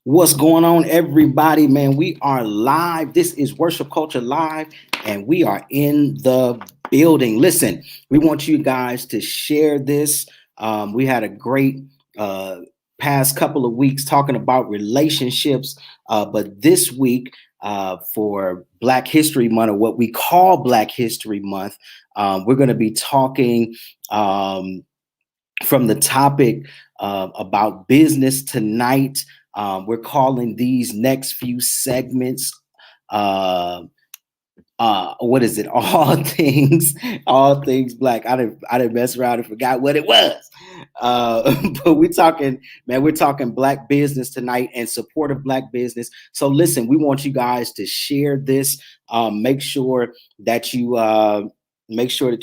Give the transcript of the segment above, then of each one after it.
What's going on, everybody? Man, we are live. This is Worship Culture Live, and we are in the building. Listen, we want you guys to share this. We had a great past couple of weeks talking about relationships, but this week for Black History Month, or what we call Black History Month, we're going to be talking from the topic about business tonight. We're calling these next few segments, what is it? All things Black. I didn't mess around and forgot what it was. But we're talking Black business tonight and support of Black business. So listen, we want you guys to share this. Make sure that you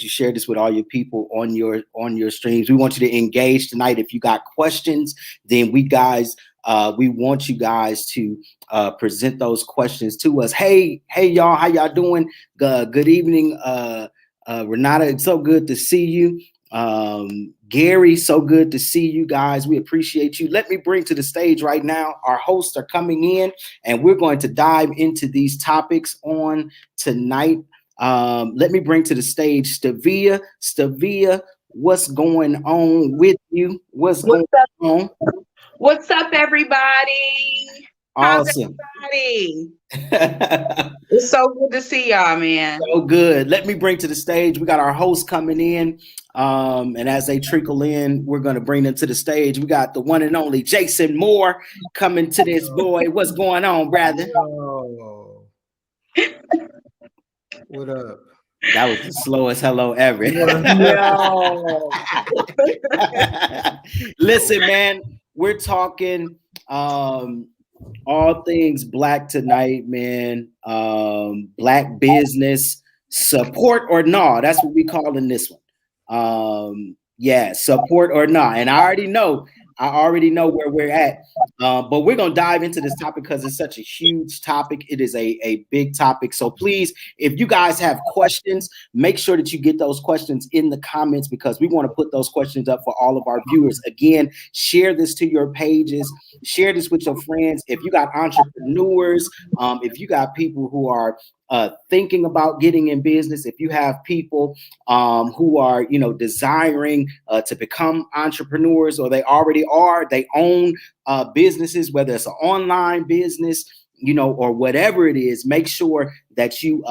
share this with all your people on your streams. We want you to engage tonight. If you got questions, then we want you guys to present those questions to us. Hey y'all, how y'all doing? Good evening, Renata. It's so good to see you. Gary, so good to see you guys. We appreciate you. Let me bring to the stage right now. Our hosts are coming in, and we're going to dive into these topics on tonight. Let me bring to the stage Stavia. Stavia, what's going on with you? What's going on? What's up, everybody? Awesome. How's everybody? It's so good to see y'all, man. So good. Let me bring to the stage. We got our hosts coming in. And as they trickle in, we're going to bring them to the stage. We got the one and only Jason Moore coming to this boy. What's going on, brother? Oh. What up? That was the slowest hello ever. No. Listen, man, we're talking all things Black tonight, man. Black business, support or nah. That's what we calling this one. Yeah, support or not. And I already know where we're at. But we're going to dive into this topic because it's such a huge topic. It is a big topic. So please, if you guys have questions, make sure that you get those questions in the comments, because we want to put those questions up for all of our viewers. Again, share this to your pages. Share this with your friends. If you got entrepreneurs, if you got people who are thinking about getting in business, if you have people who are, desiring to become entrepreneurs, or they already are, they own businesses, whether it's an online business, or whatever it is, make sure that you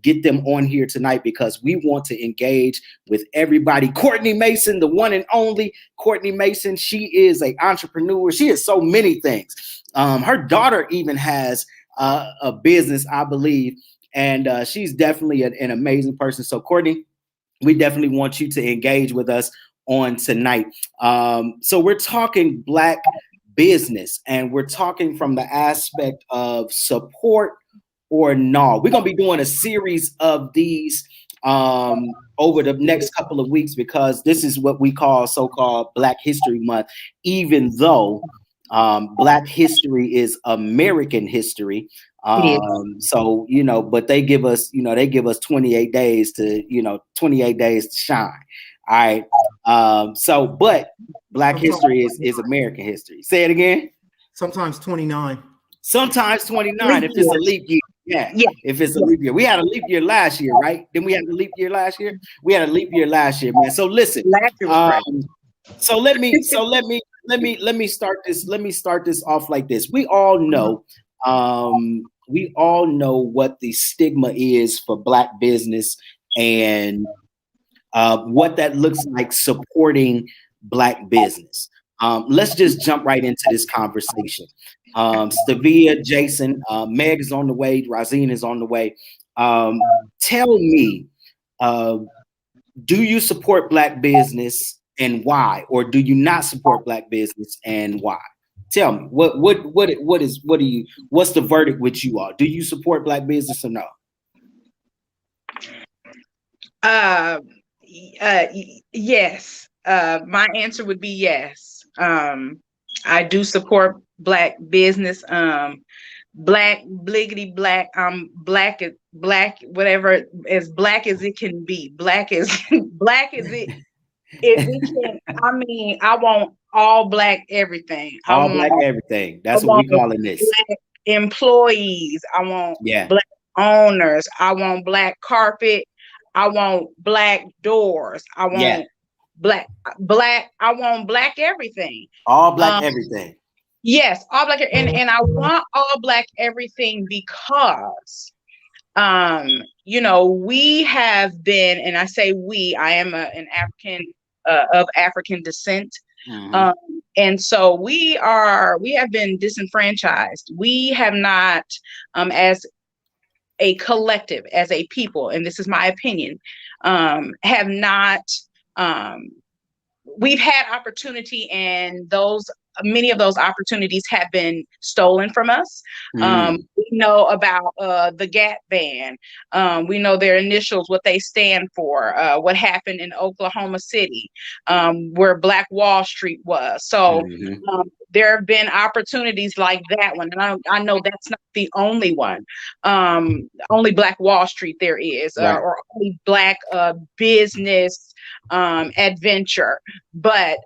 get them on here tonight, because we want to engage with everybody. Courtney Mason, the one and only Courtney Mason, she is an entrepreneur. She is so many things. Her daughter even has a business, I believe. And she's definitely an amazing person. So, Courtney, we definitely want you to engage with us on tonight. So we're talking Black business, and we're talking from the aspect of support or no. We're going to be doing a series of these over the next couple of weeks, because this is what we call so-called Black History Month, even though Black history is American history. So, but they give us 28 days to shine. All right. But Black history is American history. Say it again. Sometimes 29. Sometimes 29 if it's a leap year. Yeah. If it's a leap year. We had a leap year last year, right? Then we had a leap year last year. We had a leap year last year, man. So listen. So let me start this. Let me start this off like this. We all know what the stigma is for Black business, and what that looks like supporting Black business. Let's just jump right into this conversation. Stavia, Jason, Meg is on the way. Razine is on the way. Tell me, do you support Black business, and why? Or do you not support Black business, and why? Tell me, what's the verdict with you all? Do you support Black business or no? Yes. My answer would be yes. I do support Black business. Black, bliggity black. Black, whatever, as Black as it can be. Black as it can. I mean, I want all black everything. All black everything. I That's what we want calling this. black employees. I want Yeah. black owners. I want black carpet. I want black doors. I want Yeah. black. I want black everything. All black everything. Yes, all black, and I want all black everything because, you know, we have been, and I say we, I am an African of African descent. Mhm. And so we have been disenfranchised. We have not, as a collective, as a people, and this is my opinion, have not, we've had opportunity, and many of those opportunities have been stolen from us. We know about the Gap ban. We know their initials, what they stand for, what happened in Oklahoma City, where Black Wall Street was. So there have been opportunities like that one. And I know that's not the only one. Only Black Wall Street there is, Right. or only Black business adventure. But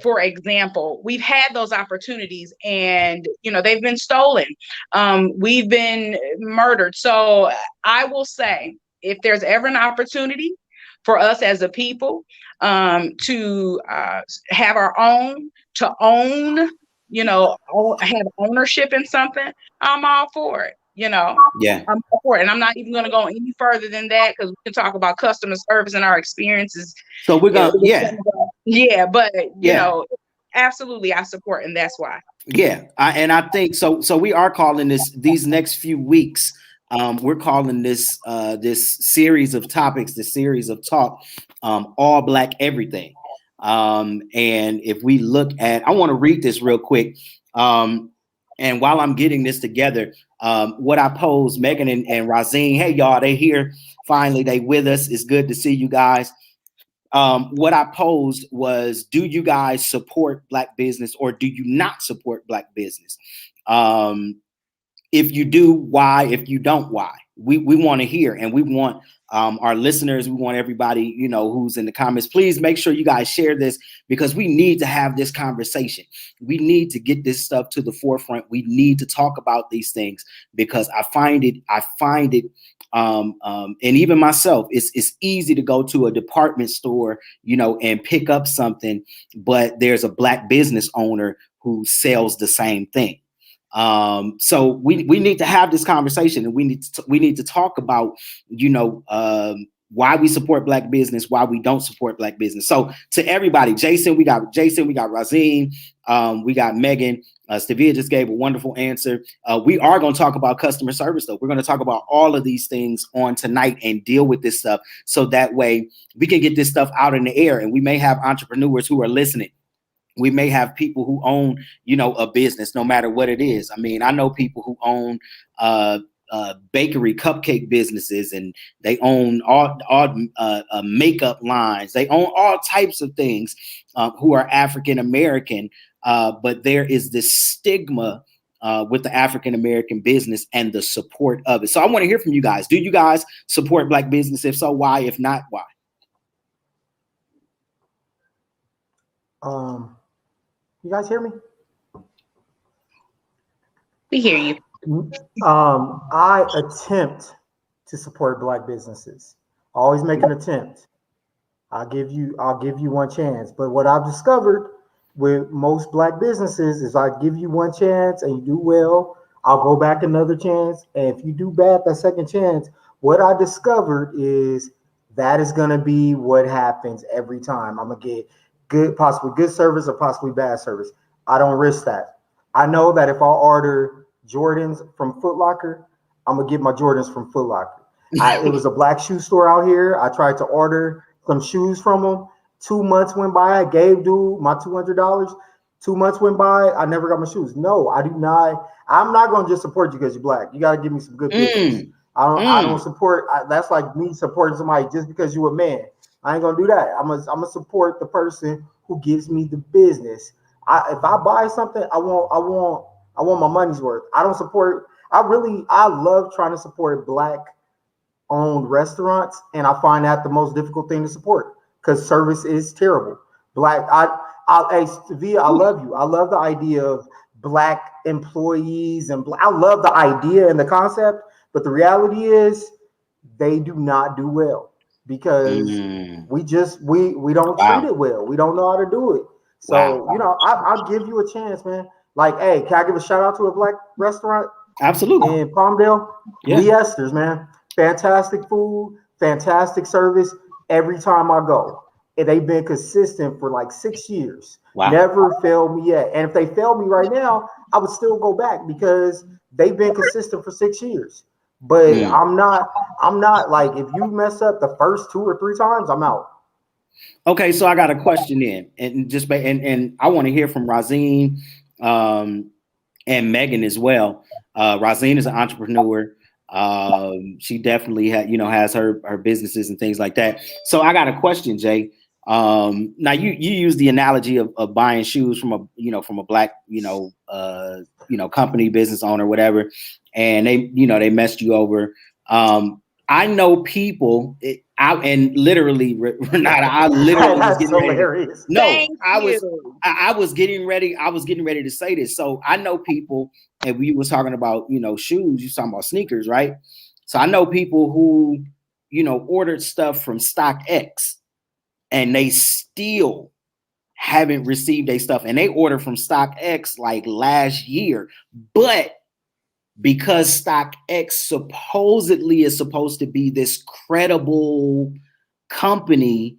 for example, we've had those opportunities, and you know, they've been stolen. We've been murdered. So I will say, if there's ever an opportunity for us as a people to have our own, to own, you know, have ownership in something, I'm all for it. You know, yeah, I'm all for it. And I'm not even going to go any further than that, because we can talk about customer service and our experiences. So we're gonna, but you know, absolutely, I support, and that's why. Yeah, I think so. So we are calling these next few weeks. We're calling this series of topics, this series of talk, all black everything. And if we look at, I want to read this real quick. And while I'm getting this together, what I posed, Megan and Razine, hey y'all, they here finally. They with us. It's good to see you guys. What I posed was, do you guys support black business or do you not support black business? If you do, why? If you don't, why? We want to hear, and we want our listeners, we want everybody, you know, who's in the comments, please make sure you guys share this, because we need to have this conversation. We need to get this stuff to the forefront. We need to talk about these things, because I find it and even myself, it's easy to go to a department store, you know, and pick up something, but there's a black business owner who sells the same thing. So we need to have this conversation, and we need to talk about, you know, why we support black business, why we don't support black business. So to everybody, we got Razine, we got Megan, Stavia just gave a wonderful answer. We are going to talk about customer service, though. We're going to talk about all of these things on tonight and deal with this stuff, so that way we can get this stuff out in the air. And we may have entrepreneurs who are listening. We may have people who own, you know, a business, no matter what it is. I mean, I know people who own bakery, cupcake businesses, and they own all makeup lines. They own all types of things, who are African American. But there is this stigma with the African American business and the support of it. So I want to hear from you guys. Do you guys support black business? If so, why? If not, why? You guys hear me? We hear you. I attempt to support black businesses. Always make an attempt. I'll give you one chance. But what I've discovered with most black businesses is, I give you one chance and you do well, I'll go back another chance. And if you do bad that second chance, what I discovered is that is going to be what happens every time. I'm going to get possibly good service or possibly bad service. I don't risk that. I know that if I order Jordans from Foot Locker, I'm going to get my Jordans from Foot Locker. It was a black shoe store out here. I tried to order some shoes from them. 2 months went by. I gave dude my $200. 2 months went by. I never got my shoes. No, I do not. I'm not going to just support you because you're black. You got to give me some good business. I don't support. That's like me supporting somebody just because you're a man. I ain't gonna do that. I'm gonna support the person who gives me the business. If I buy something, I want my money's worth. I don't support. I love trying to support black owned restaurants, and I find that the most difficult thing to support, because service is terrible. I Hey, Via, I love you. I love the idea of Black employees and I love the idea and the concept, but the reality is they do not do well because we don't treat it well. We don't know how to do it. So, I'll give you a chance, man. Like, hey, can I give a shout out to a Black restaurant? Absolutely. In Palmdale? Yeah. Lee Esther's, man. Fantastic food, fantastic service every time I go. And they've been consistent for like 6 years. Wow. Never failed me yet. And if they fail me right now, I would still go back because they've been consistent for 6 years. But I'm not like, if you mess up the first 2 or 3 times, I'm out. Okay, so I got a question in, and I want to hear from Rosine and Megan as well. Rosine is an entrepreneur. She definitely has her businesses and things like that. So I got a question, Jay. Now you use the analogy of buying shoes from a Black company, business owner, whatever, and they messed you over. I know people. And literally, Renata, I literally was getting ready. I was getting ready. I was getting ready to say this. So I know people, and we was talking about shoes. You talking about sneakers, right? So I know people who ordered stuff from StockX, and they still haven't received their stuff, and they ordered from StockX like last year, but because StockX supposedly is supposed to be this credible company,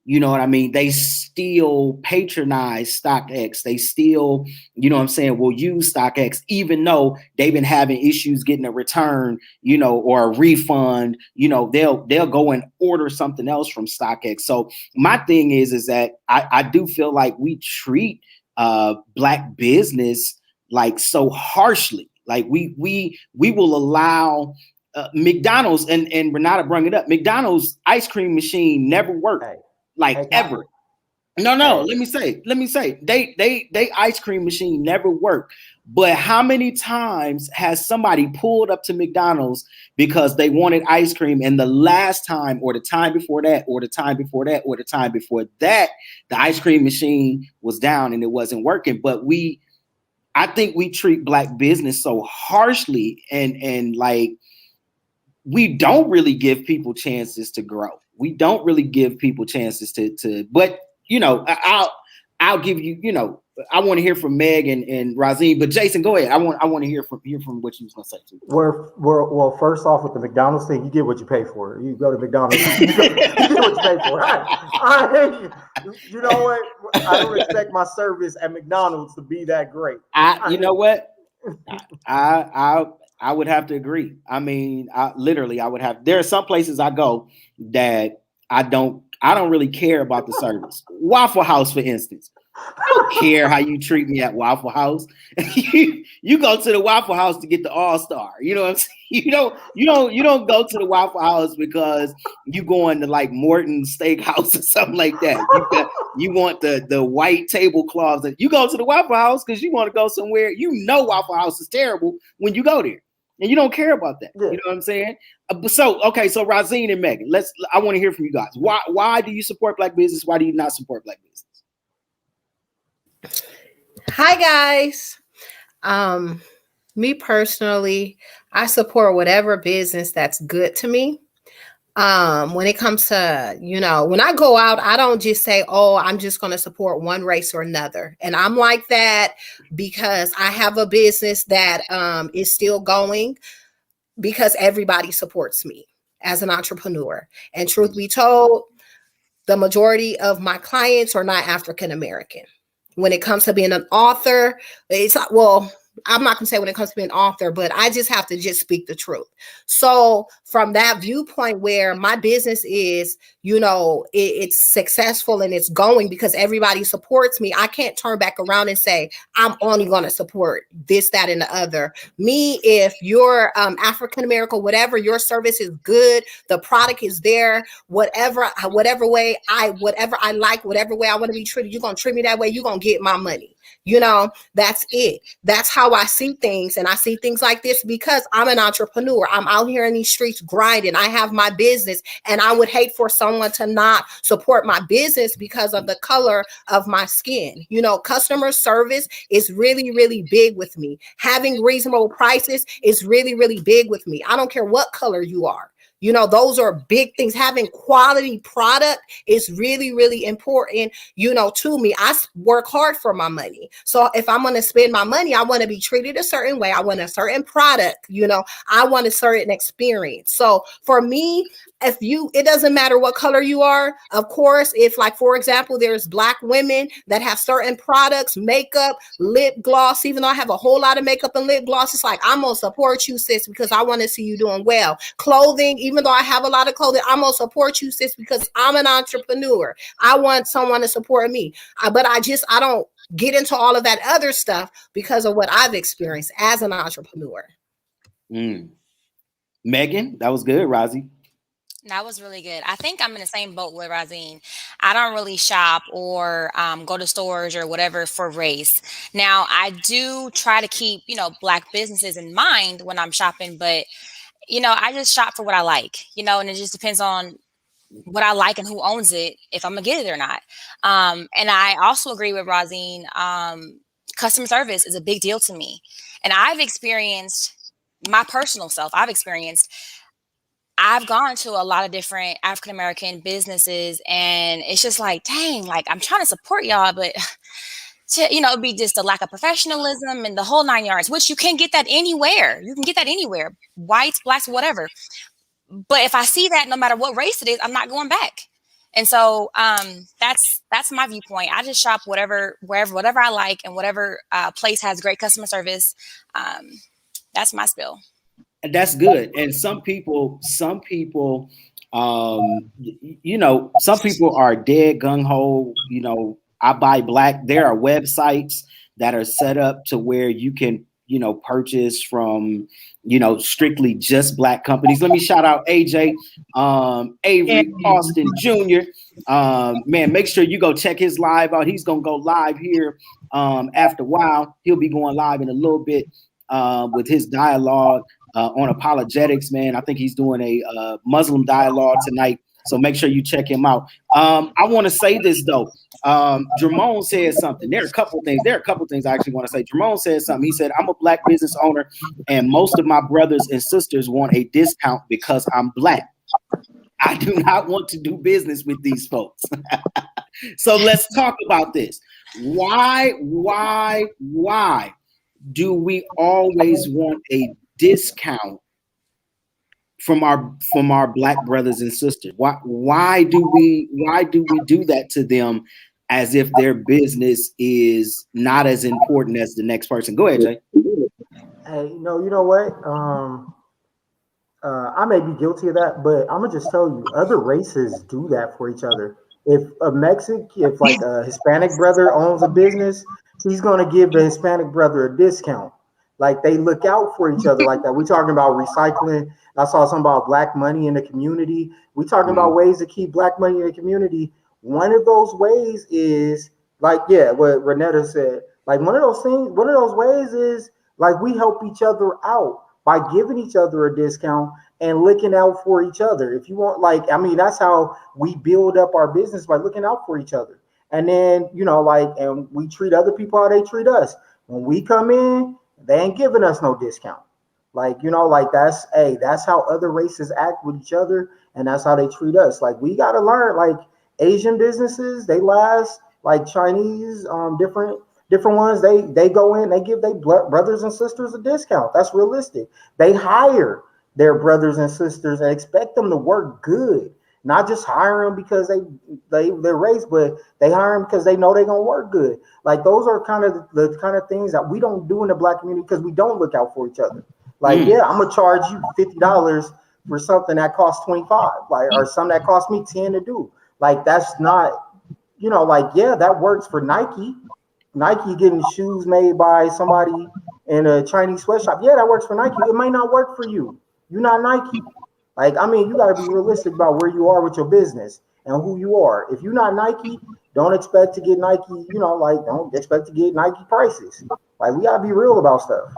you know what I mean? They still patronize StockX. They still, will use StockX, even though they've been having issues getting a return, or a refund. They'll go and order something else from StockX. So my thing is that I do feel like we treat Black business like so harshly. Like we will allow McDonald's and Renata brought it up. McDonald's ice cream machine never worked, ever. No. Let me say, they ice cream machine never worked. But how many times has somebody pulled up to McDonald's because they wanted ice cream, and the last time, or the time before that, or the time before that, or the time before that, the ice cream machine was down and it wasn't working? But I think we treat Black business so harshly, and like we don't really give people chances to grow. We don't really give people chances to. But I'll give you. I want to hear from Meg and Rosine, but Jason, go ahead. I want to hear from what you was gonna say too. Well, first off, with the McDonald's thing, you get what you pay for. You go to McDonald's, you get what you pay for. You know what? I don't expect my service at McDonald's to be that great. You know what? I would have to agree. I mean, I would have. There are some places I go that I don't really care about the service. Waffle House, for instance. I don't care how you treat me at Waffle House. you go to the Waffle House to get the All-Star. You know what I'm saying? You don't go to the Waffle House because you going to like Morton Steakhouse or something like that. You want the white tablecloths. You go to the Waffle House because you want to go somewhere. Waffle House is terrible when you go there, and you don't care about that. Yeah. You know what I'm saying? So Rosine and Megan, I want to hear from you guys. Why do you support Black business? Why do you not support Black business? Hi guys. Me personally, I support whatever business that's good to me. When it comes to, when I go out, I don't just say, oh, I'm just going to support one race or another. And I'm like that because I have a business that is still going because everybody supports me as an entrepreneur. And truth be told, the majority of my clients are not African American. When it comes to being an author, I'm not going to say when it comes to being an author, but I just have to just speak the truth. So from that viewpoint where my business is, it's successful and it's going because everybody supports me, I can't turn back around and say, I'm only going to support this, that, and the other. Me, if you're African-American, whatever, your service is good, the product is there, whatever way I like, whatever way I want to be treated, you're going to treat me that way, you're going to get my money. That's it. That's how I see things. And I see things like this because I'm an entrepreneur. I'm out here in these streets grinding. I have my business, and I would hate for someone to not support my business because of the color of my skin. Customer service is really, really big with me. Having reasonable prices is really, really big with me. I don't care what color you are. Those are big things. Having quality product is really, really important, to me. I work hard for my money. So if I'm going to spend my money, I want to be treated a certain way. I want a certain product, I want a certain experience. So for me, it doesn't matter what color you are. Of course, if, like, for example, there's Black women that have certain products, makeup, lip gloss, even though I have a whole lot of makeup and lip gloss, it's like, I'm going to support you, sis, because I want to see you doing well. Clothing, even though I have a lot of clothing, I'm going to support you, sis, because I'm an entrepreneur. I want someone to support me. But I don't get into all of that other stuff because of what I've experienced as an entrepreneur. Megan, that was good. Rozzy? That was really good. I think I'm in the same boat with Razine. I don't really shop or go to stores or whatever for race. Now, I do try to keep, Black businesses in mind when I'm shopping, but, I just shop for what I like, and it just depends on what I like and who owns it, if I'm going to get it or not. And I also agree with Razine. Customer service is a big deal to me. And I've gone to a lot of different African-American businesses, and it's just like, dang, like, I'm trying to support y'all, but it'd be just a lack of professionalism and the whole 9 yards, which you can get that anywhere. You can get that anywhere, whites, Blacks, whatever. But if I see that, no matter what race it is, I'm not going back. And so that's my viewpoint. I just shop whatever I like, and whatever place has great customer service. That's my spill. That's good. And some people, some people are dead gung-ho, I buy Black. There are websites that are set up to where you can, purchase from, strictly just Black companies. Let me shout out AJ, Avery Austin Jr. Man, make sure you go check his live out. He's going to go live here after a while. He'll be going live in a little bit with his dialogue on apologetics, man. I think he's doing a Muslim dialogue tonight. So make sure you check him out. I want to say this though. Jermone said something. There are a couple things I actually want to say. Jermone said something. He said, I'm a Black business owner, and most of my brothers and sisters want a discount because I'm Black. I do not want to do business with these folks. So let's talk about this. Why do we always want a discount from our Black brothers and sisters? Why do we do that to them, as if their business is not as important as the next person? Go ahead, Jay. Hey, you know what? I may be guilty of that, but I'm gonna just tell you, other races do that for each other. If like a Hispanic brother owns a business, he's gonna give the Hispanic brother a discount. Like, they look out for each other like that. We're talking about recycling. I saw something about Black money in the community. We're talking about ways to keep Black money in the community. One of those ways is what Renetta said. Like, one of those ways is like, we help each other out by giving each other a discount and looking out for each other. If you want, that's how we build up our business, by looking out for each other. And then, and we treat other people how they treat us. When we come in, they ain't giving us no discount. That's how other races act with each other, and that's how they treat us. Like, we got to learn, like, Asian businesses, they last, like Chinese, different ones, they go in, they give their brothers and sisters a discount. That's realistic. They hire their brothers and sisters and expect them to work good, not just hire them because they're race, but they hire them because they know they're gonna work good. Like, those are kind of the kind of things that we don't do in the Black community because we don't look out for each other. Like, yeah, I'm gonna charge you $50 for something that costs $25, or something that costs me $10 to do. Like, that's not, that works for Nike. Nike getting shoes made by somebody in a Chinese sweatshop. Yeah, that works for Nike. It may not work for you. You're not Nike. Like, you got to be realistic about where you are with your business and who you are. If you're not Nike, don't expect to get Nike, like don't expect to get Nike prices. Like we gotta be real about stuff.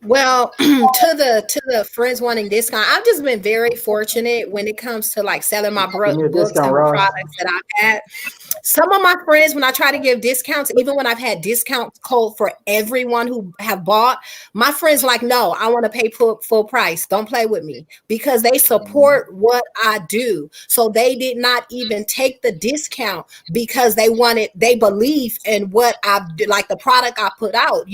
Well, to the friends wanting discount, I've just been very fortunate when it comes to like selling my Give me a books discount, and Ross. products that I've had. Some of my friends, when I try to give discounts, even when I've had discount code for everyone who have bought, my friends like, no, I want to pay full price. Don't play with me, because they support what I do. So they did not even take the discount because they believe in what I do, like the product I put out,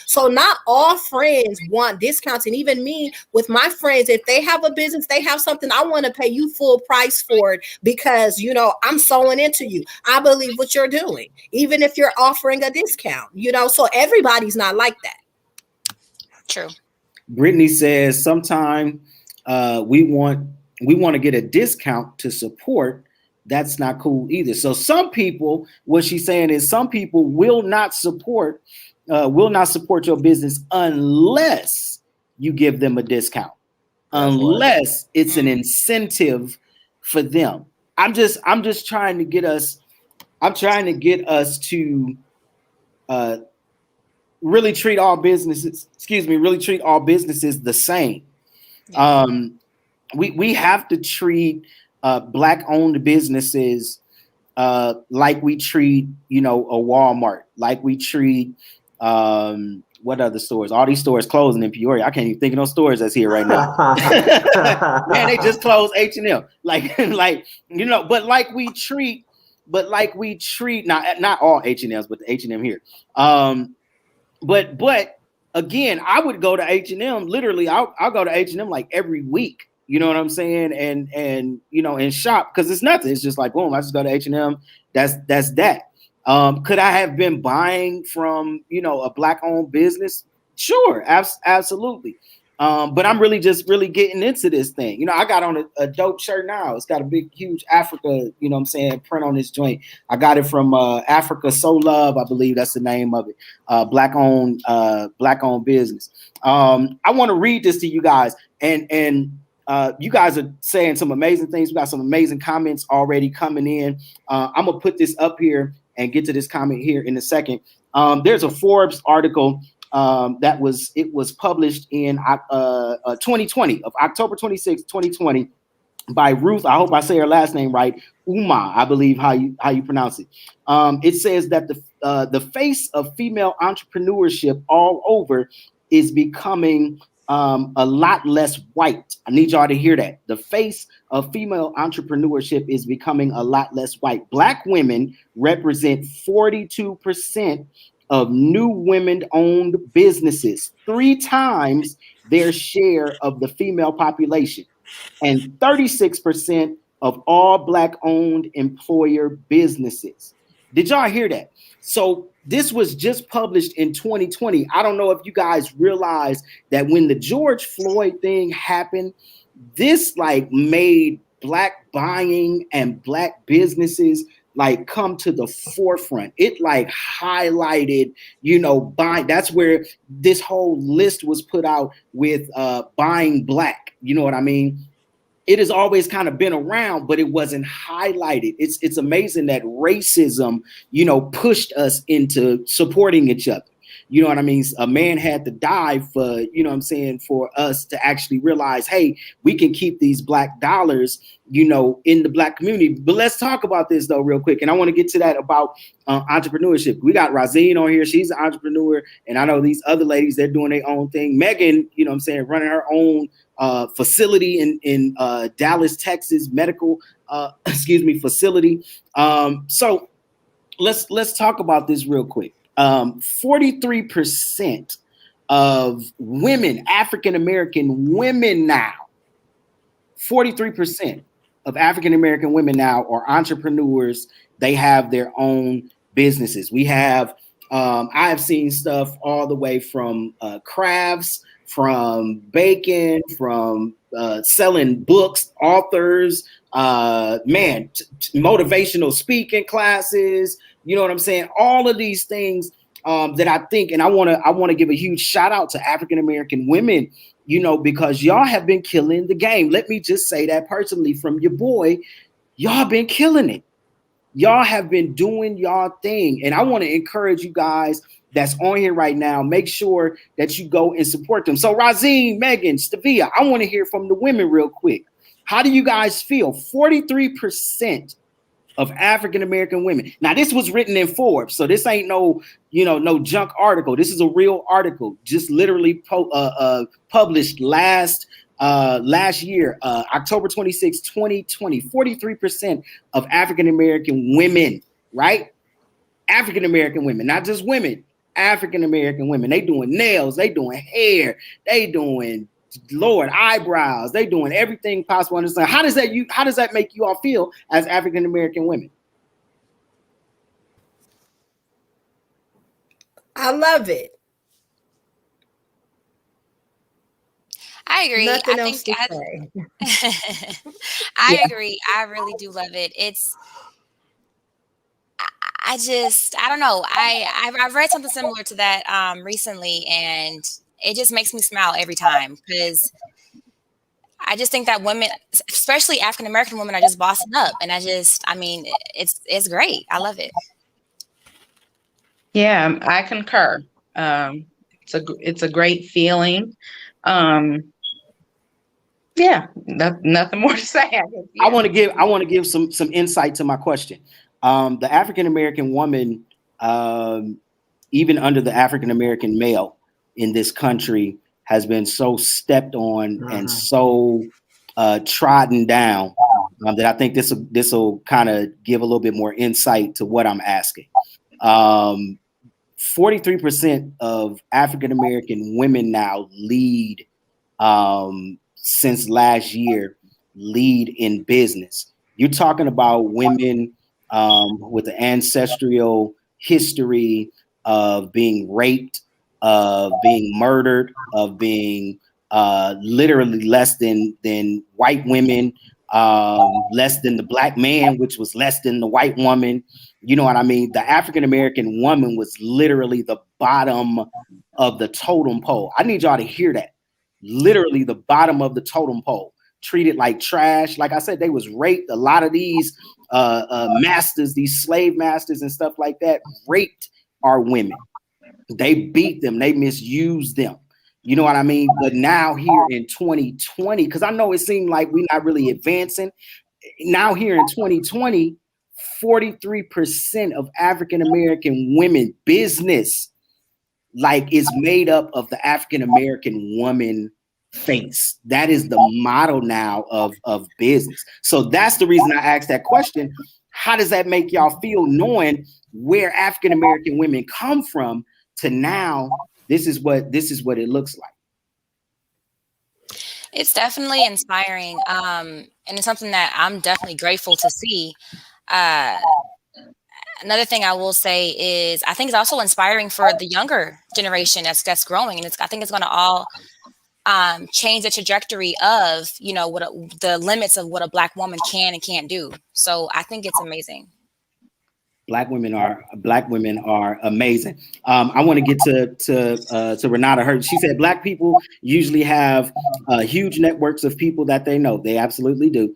So not all friends want discounts. And even me with my friends, if they have a business, they have something, I want to pay you full price for it because, I'm sewing into you. I believe what you're doing, even if you're offering a discount, so everybody's not like that. True. Brittany says sometime we want to get a discount to support. That's not cool either. So some people, what she's saying is some people will not support your business unless you give them a discount, unless it's an incentive for them. I'm just trying to get us. I'm trying to get us to really treat all businesses. Really treat all businesses the same. Yeah. We have to treat Black-owned businesses like we treat, a Walmart, like we treat what other stores? All these stores closing in Peoria. I can't even think of those stores that's here right now. Man, they just closed H&M. But like we treat not all H&Ms, but the H&M here. But again, I would go to H&M. Literally, I'll go to H&M like every week. You know what I'm saying? And and shop because it's nothing. It's just like boom. I just go to H&M. That's that. Could I have been buying from a Black-owned business? Sure, absolutely. But I'm really getting into this thing. I got on a dope shirt now. It's got a big, huge Africa, print on this joint. I got it from Africa So Love, I believe that's the name of it. Black-owned business. I want to read this to you guys, and you guys are saying some amazing things. We got some amazing comments already coming in. I'm gonna put this up here and get to this comment here in a second. There's a Forbes article that was published in 2020 of October 26, 2020 by Ruth. I hope I say her last name right. Uma, I believe how you pronounce it. It says that the face of female entrepreneurship all over is becoming a lot less white. I need y'all to hear that. The face of female entrepreneurship is becoming a lot less white. Black women represent 42% of new women-owned businesses, 3 times their share of the female population, and 36% of all Black-owned employer businesses. Did y'all hear that? So this was just published in 2020. I don't know if you guys realize that when the George Floyd thing happened, this made Black buying and Black businesses come to the forefront. It highlighted, buying. That's where this whole list was put out with buying Black. You know what I mean? It has always kind of been around, but it wasn't highlighted. It's amazing that racism, pushed us into supporting each other. You know what I mean? A man had to die for, for us to actually realize, hey, we can keep these Black dollars, in the Black community. But let's talk about this though, real quick. And I want to get to that about entrepreneurship. We got Razine on here. She's an entrepreneur. And I know these other ladies, they're doing their own thing. Megan, running her own facility in Dallas, Texas, medical, facility. So let's talk about this real quick. 43% of women, African-American women now, 43% of African-American women now are entrepreneurs. They have their own businesses. We have, I have seen stuff all the way from crafts, from baking, from selling books, authors, motivational speaking classes. You know what I'm saying? All of these things that I think, and I want to give a huge shout out to African-American women, because y'all have been killing the game. Let me just say that personally from your boy, y'all been killing it. Y'all have been doing y'all thing. And I want to encourage you guys that's on here right now. Make sure that you go and support them. So Razine, Megan, Stavia, I want to hear from the women real quick. How do you guys feel? 43% of African-American women. Now, this was written in Forbes, so this ain't no, no junk article. This is a real article, just literally published last year, October 26, 2020. 43% of African-American women, right? African-American women, not just women, African-American women. They doing nails, they doing hair, they doing eyebrows, they doing everything possible. Understand? How does that make you all feel as African-American women? I love it. I agree. Nothing I else think to say. I agree. I really do love it. I don't know. I've read something similar to that recently, and it just makes me smile every time, because I just think that women, especially African American women, are just bossing up, and it's great. I love it. Yeah, I concur. It's a great feeling. Yeah, nothing more to say. I want to give some insight to my question. The African American woman, even under the African American male in this country, has been so stepped on and so trodden down that I think this will kind of give a little bit more insight to what I'm asking. 43% of African American women now lead, since last year, lead in business. You're talking about women with the ancestral history of being raped, of being murdered, of being literally less than white women, less than the black man, which was less than the white woman. You know what I mean? The African American woman was literally the bottom of the totem pole. I need y'all to hear that. Literally the bottom of the totem pole, treated like trash. Like I said, they was raped. A lot of these masters, these slave masters and stuff like that, raped our women. They beat them. They misused them. You know what I mean? But now here in 2020, because I know it seemed like we're not really advancing. Now here in 2020, 43% of African American women business is made up of the African American woman face. That is the model now of business. So that's the reason I asked that question. How does that make y'all feel, knowing where African American women come from to now? This is what it looks like. It's definitely inspiring, and it's something that I'm definitely grateful to see. Another thing I will say is I think it's also inspiring for the younger generation that's growing, and I think it's going to all change the trajectory of what the limits of what a Black woman can and can't do. So I think it's amazing. Black women are amazing. I want to get to Renata Hurt. She said Black people usually have huge networks of people that they know. They absolutely do.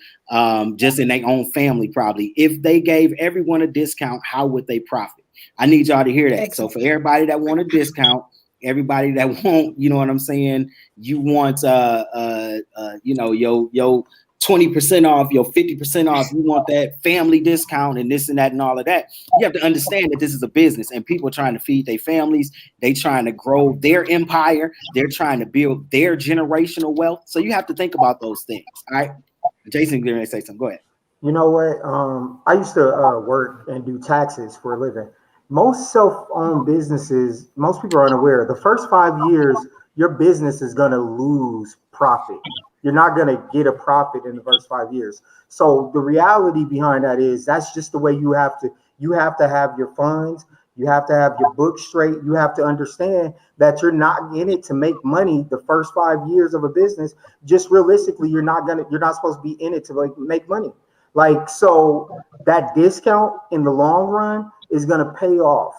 Just in their own family, probably. If they gave everyone a discount, how would they profit? I need y'all to hear that. So for everybody that want a discount, everybody that won't, you know what I'm saying? You want your 20% off, your 50% off, you want that family discount and this and that and all of that. You have to understand that this is a business and people are trying to feed their families. They trying to grow their empire. They're trying to build their generational wealth. So you have to think about those things. All right. Jason, you're going to say something. Go ahead. You know what? I used to work and do taxes for a living. Most self-owned businesses, most people are unaware, the first 5 years, your business is going to lose profit. You're not going to get a profit in the first 5 years. So the reality behind that is that's just the way you have to have your funds. You have to have your books straight. You have to understand that you're not in it to make money the first 5 years of a business. Just realistically, you're not supposed to be in it to make money. So that discount in the long run is going to pay off.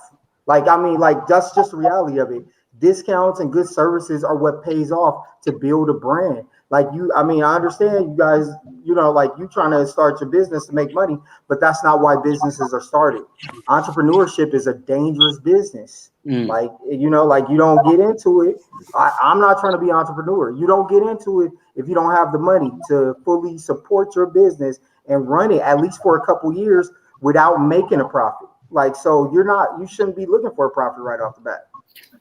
That's just the reality of it. Discounts and good services are what pays off to build a brand. Like I mean, I understand you guys, you know, like you trying to start your business to make money, but that's not why businesses are started. Entrepreneurship is a dangerous business. Like, you know, like you don't get into it. I'm not trying to be an entrepreneur. You don't get into it if you don't have the money to fully support your business and run it at least for a couple years without making a profit. Like, so you shouldn't be looking for a profit right off the bat.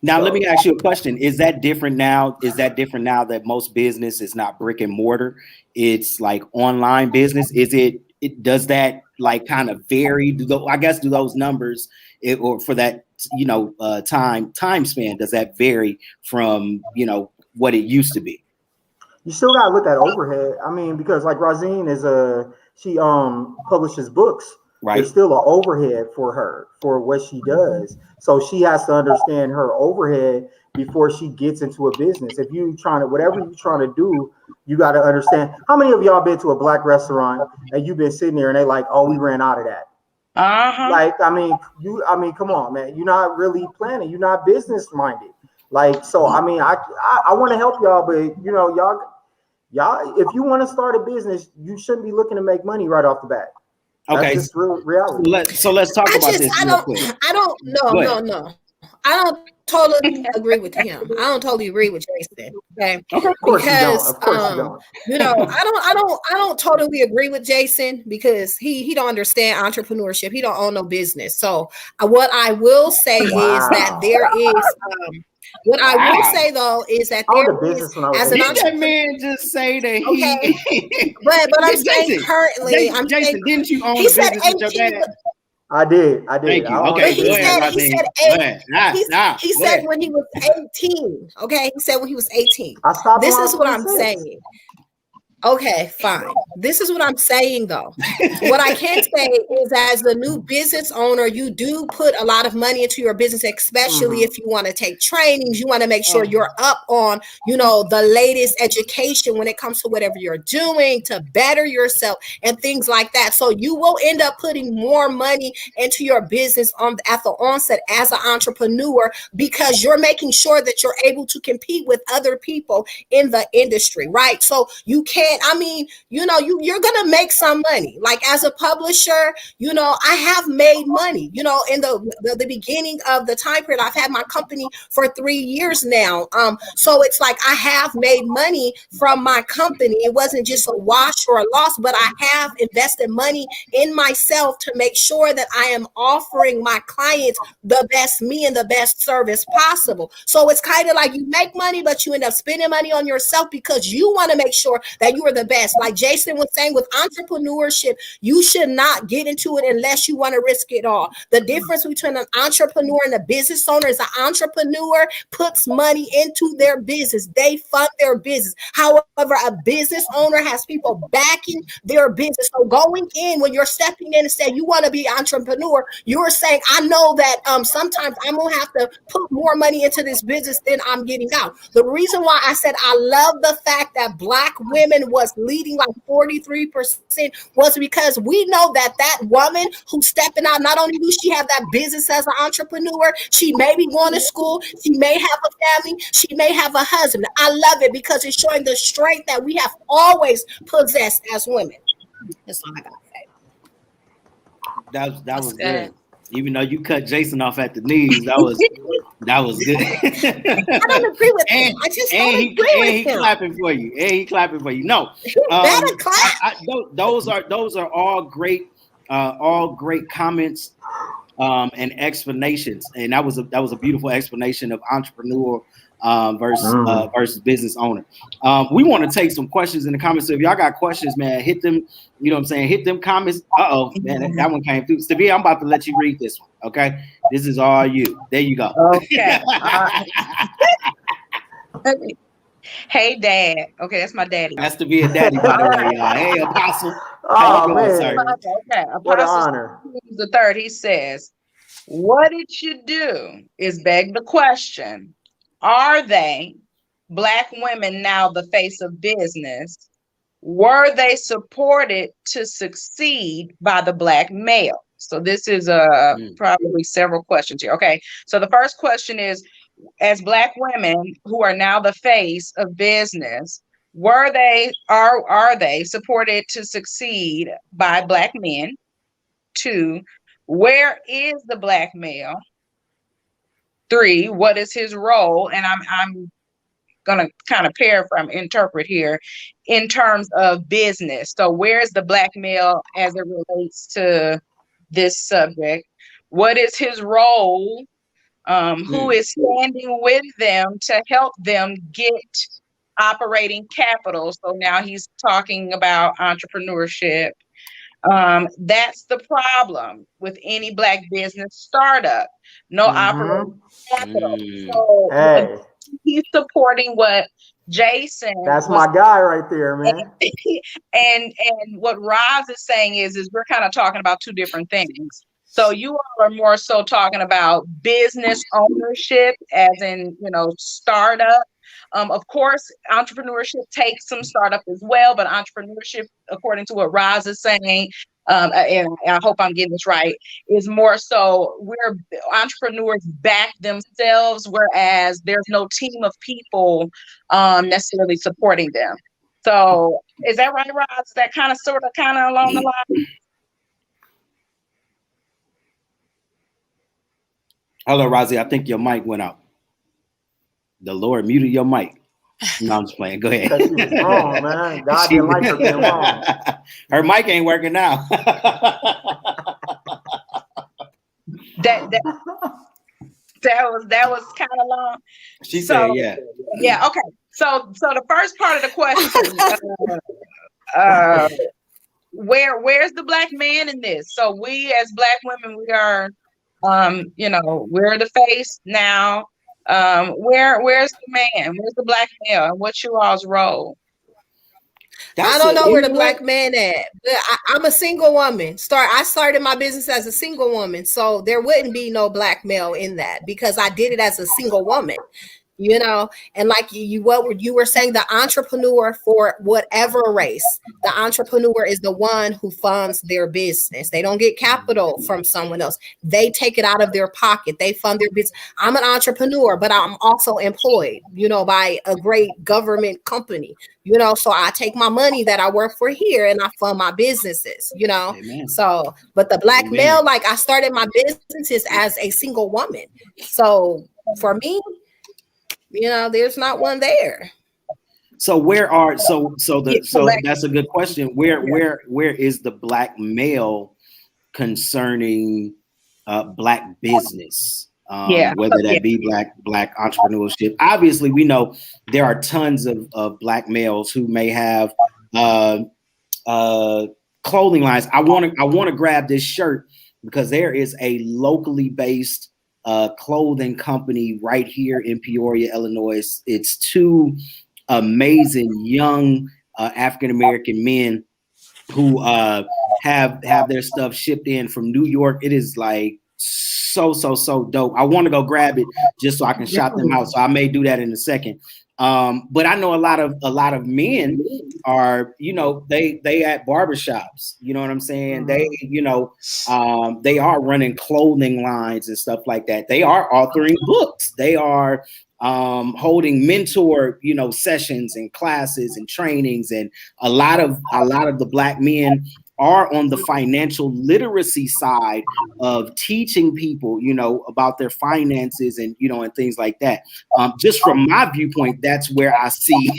Now, let me ask you a question. Is that different now? Is that different now that most business is not brick and mortar? It's like online business. Does that like kind of vary? Do those numbers or for that, you know, time span, does that vary from, you know, what it used to be? You still got to look at overhead. I mean, because like Rosine she publishes books. Right. There's still an overhead for her for what she does. So she has to understand her overhead before she gets into a business. If you whatever you're trying to do, you got to understand. How many of y'all been to a black restaurant and you've been sitting there and they like, oh, we ran out of that. Like, I mean, come on, man. You're not really planning. You're not business minded. Like, so, I mean, I want to help y'all, but you know, y'all, if you want to start a business, you shouldn't be looking to make money right off the bat. Okay, that's just real reality. So let's talk about this. I don't totally agree with him. I don't totally agree with Jason. Okay, of course because you don't. You know, I don't totally agree with Jason because he don't understand entrepreneurship. He don't own no business. So what I will say is that there is. What I will say though is that there is, as an entrepreneur, that man just say that he. Okay, but I'm saying currently, Jason, didn't you own a business with your dad? I did. Thank you. Okay, he said when he was 18. Okay, he said when he was 18. This is what I'm saying. Okay, fine. This is what I'm saying, though. What I can say is, as the new business owner, you do put a lot of money into your business, especially if you want to take trainings. You want to make sure you're up on, you know, the latest education when it comes to whatever you're doing to better yourself and things like that. So you will end up putting more money into your business at the onset as an entrepreneur because you're making sure that you're able to compete with other people in the industry, right? So you can't. I mean, you know, you're going to make some money. Like as a publisher, you know, I have made money, you know, in the beginning of the time period. I've had my company for 3 years now. So it's like I have made money from my company. It wasn't just a wash or a loss, but I have invested money in myself to make sure that I am offering my clients the best me and the best service possible. So it's kind of like you make money, but you end up spending money on yourself because you want to make sure that you are the best. Like Jason was saying, with entrepreneurship, you should not get into it unless you want to risk it all. The difference between an entrepreneur and a business owner is an entrepreneur puts money into their business. They fund their business. However, a business owner has people backing their business. So going in, when you're stepping in and saying you want to be an entrepreneur, you're saying, I know that sometimes I'm going to have to put more money into this business than I'm getting out. The reason why I said I love the fact that Black women was leading like 43% was because we know that woman who's stepping out, not only do she have that business as an entrepreneur, she may be going to school, she may have a family, she may have a husband. I love it because it's showing the strength that we have always possessed as women. That's all I gotta say. That was good. Even though you cut Jason off at the knees, that was good. I don't agree with him. I just don't agree with him. He clapping for you. And he clapping for you. No, better clap. Those are all great comments and explanations. And that was a beautiful explanation of entrepreneur versus business owner. We want to take some questions in the comments. So if y'all got questions, man, hit them. You know what I'm saying? Hit them comments. Man, that one came through. Stevie, I'm about to let you read this one. Okay, this is all you. There you go. Okay. Hey, Dad. Okay, that's my daddy. That's to be a daddy, by the way, y'all. Hey, Apostle. Oh, man. Okay. What an honor. The third, he says, what it should do is beg the question, are they, Black women, now the face of business? Were they supported to succeed by the Black male? So this is probably several questions here. Okay, so the first question is, as Black women who are now the face of business, are they supported to succeed by Black men? 2, where is the Black male? 3, what is his role? And I'm gonna kind of interpret here in terms of business. So where's the Black male as it relates to this subject? What is his role? Who is standing with them to help them get operating capital? So now he's talking about entrepreneurship. That's the problem with any Black business startup. No operating capital. So Hey, he's supporting what Jason. that's my guy right there, man. And what Roz is saying is we're kind of talking about two different things. So you all are more so talking about business ownership, as in, startup. Of course, entrepreneurship takes some startup as well, but entrepreneurship, according to what Roz is saying, and I hope I'm getting this right, is more so where entrepreneurs back themselves, whereas there's no team of people necessarily supporting them. So is that right, Roz? Is that kind of along the line? Hello, Rosie. I think your mic went out. The Lord muted your mic. No, I'm just playing. Go ahead. She was wrong, man. God didn't like her being wrong. Her mic ain't working now. That was kind of long. She said, yeah. Yeah. Okay. So the first part of the question, where's the Black man in this? So we as Black women, we are, we're the face now. Where's the man? Where's the Black male? And what's you all's role? I don't know where the Black man at, but I'm a single woman. I started my business as a single woman, so there wouldn't be no Black male in that because I did it as a single woman. And like what you were saying, the entrepreneur for whatever race, the entrepreneur is the one who funds their business. They don't get capital from someone else. They take it out of their pocket. They fund their business. I'm an entrepreneur, but I'm also employed, by a great government company, so I take my money that I work for here and I fund my businesses, Amen. So, but the Black male, like I started my businesses as a single woman. So for me, there's not one there. So that's a good question. Where is the Black male concerning Black business? Whether that be black entrepreneurship. Obviously, we know there are tons of Black males who may have clothing lines. I want to grab this shirt because there is a locally based clothing company right here in Peoria, Illinois. It's two amazing young African-American men who have their stuff shipped in from New York. It is like so dope. I want to go grab it just so I can shout them out. So I may do that in a second. But I know a lot of men are, they at barbershops, you know what I'm saying? They, they are running clothing lines and stuff like that. They are authoring books. They are holding mentor, sessions and classes and trainings. And a lot of the Black men are on the financial literacy side of teaching people, about their finances and, and things like that. Just from my viewpoint, that's where I see.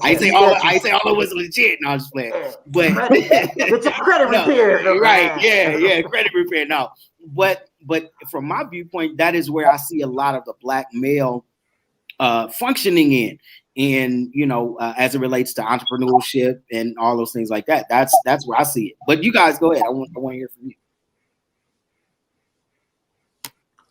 I say all of us legit. No, I'm just playing. But get your credit repair, right? Yeah, credit repair. No, but from my viewpoint, that is where I see a lot of the Black male functioning in. And as it relates to entrepreneurship and all those things like that, that's where I see it. But you guys go ahead. I want to hear from you.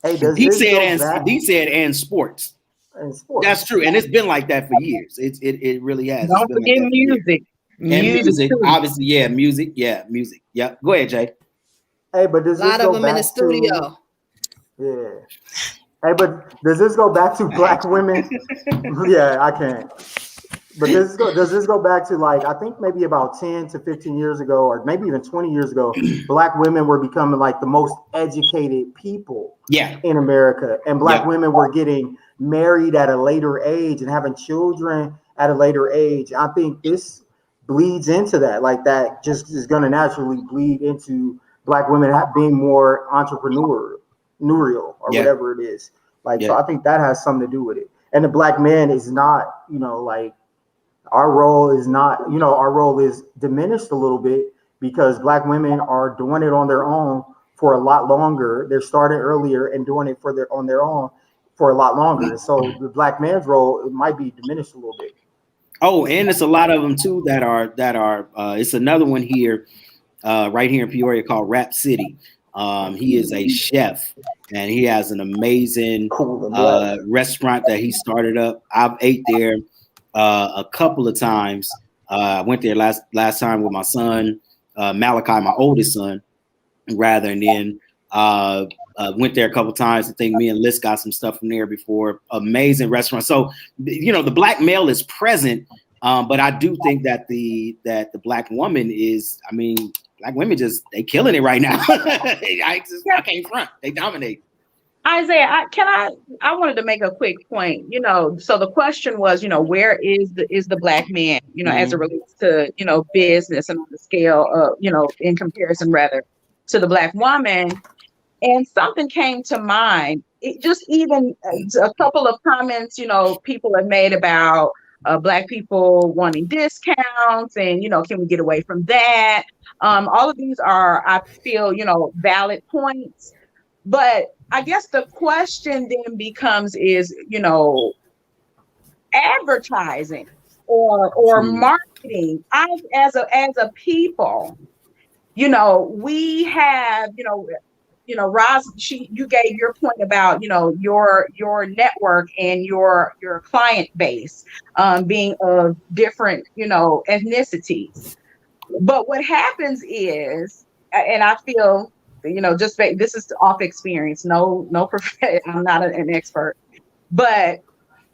Hey, he said and sports. And sports. That's true, and it's been like that for years. It really has. Don't forget music. Music, obviously, music. Yeah. Go ahead, Jay. Hey, but does a lot of them in the studio? Yeah. Hey, but does this go back to Black women? Yeah, I can't. But does this go back to I think maybe about 10 to 15 years ago, or maybe even 20 years ago, Black women were becoming the most educated people in America. And Black women were getting married at a later age and having children at a later age. I think this bleeds into that. Like that just is going to naturally bleed into Black women being more entrepreneurial or whatever it is. Like, so I think that has something to do with it. And the Black man is not, you know, like our role is not, you know, our role is diminished a little bit because Black women are doing it on their own for a lot longer. They're starting earlier and doing it on their own for a lot longer. So the Black man's role, it might be diminished a little bit. Oh, and it's a lot of them too that are it's another one here, right here in Peoria called Rap City. He is a chef and he has an amazing restaurant that he started up. I've ate there a couple of times. I went there last time with my son, Malachi, my oldest son, rather, and then went there a couple of times. I think me and Liz got some stuff from there before. Amazing restaurant. So, you know, the Black male is present, but I do think that the Black woman is, I mean, Black women they killing it right now. I can't front. They dominate. Isaiah, I wanted to make a quick point. You know, so the question was, you know, where is the Black man, you know, as it relates to, you know, business and on the scale of, you know, in comparison rather to the Black woman. And something came to mind. It just even a couple of comments, you know, people have made about Black people wanting discounts and, you know, can we get away from that? All of these are, I feel, you know, valid points. But I guess the question then becomes is, you know, advertising or marketing. As a people, you know, we have, you know, Roz, you gave your point about, you know, your network and your client base being of different, you know, ethnicities. But what happens is, and I feel, you know, just this is off experience. No, I'm not an expert, but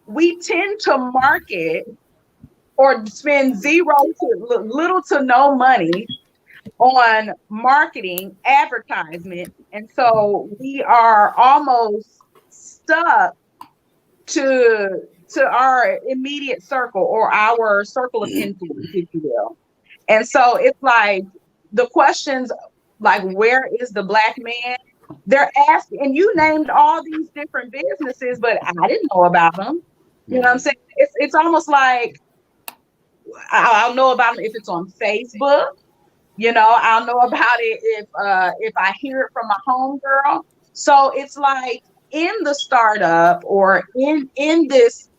we tend to market or spend little to no money on marketing, advertisement, and so we are almost stuck to our immediate circle or our circle of influence, if you will. And so it's like the questions like, where is the Black man? They're asking, and you named all these different businesses, but I didn't know about them. You know what I'm saying? It's almost like I'll know about them if it's on Facebook. You know, I'll know about it if I hear it from my homegirl. So it's like in the startup or in this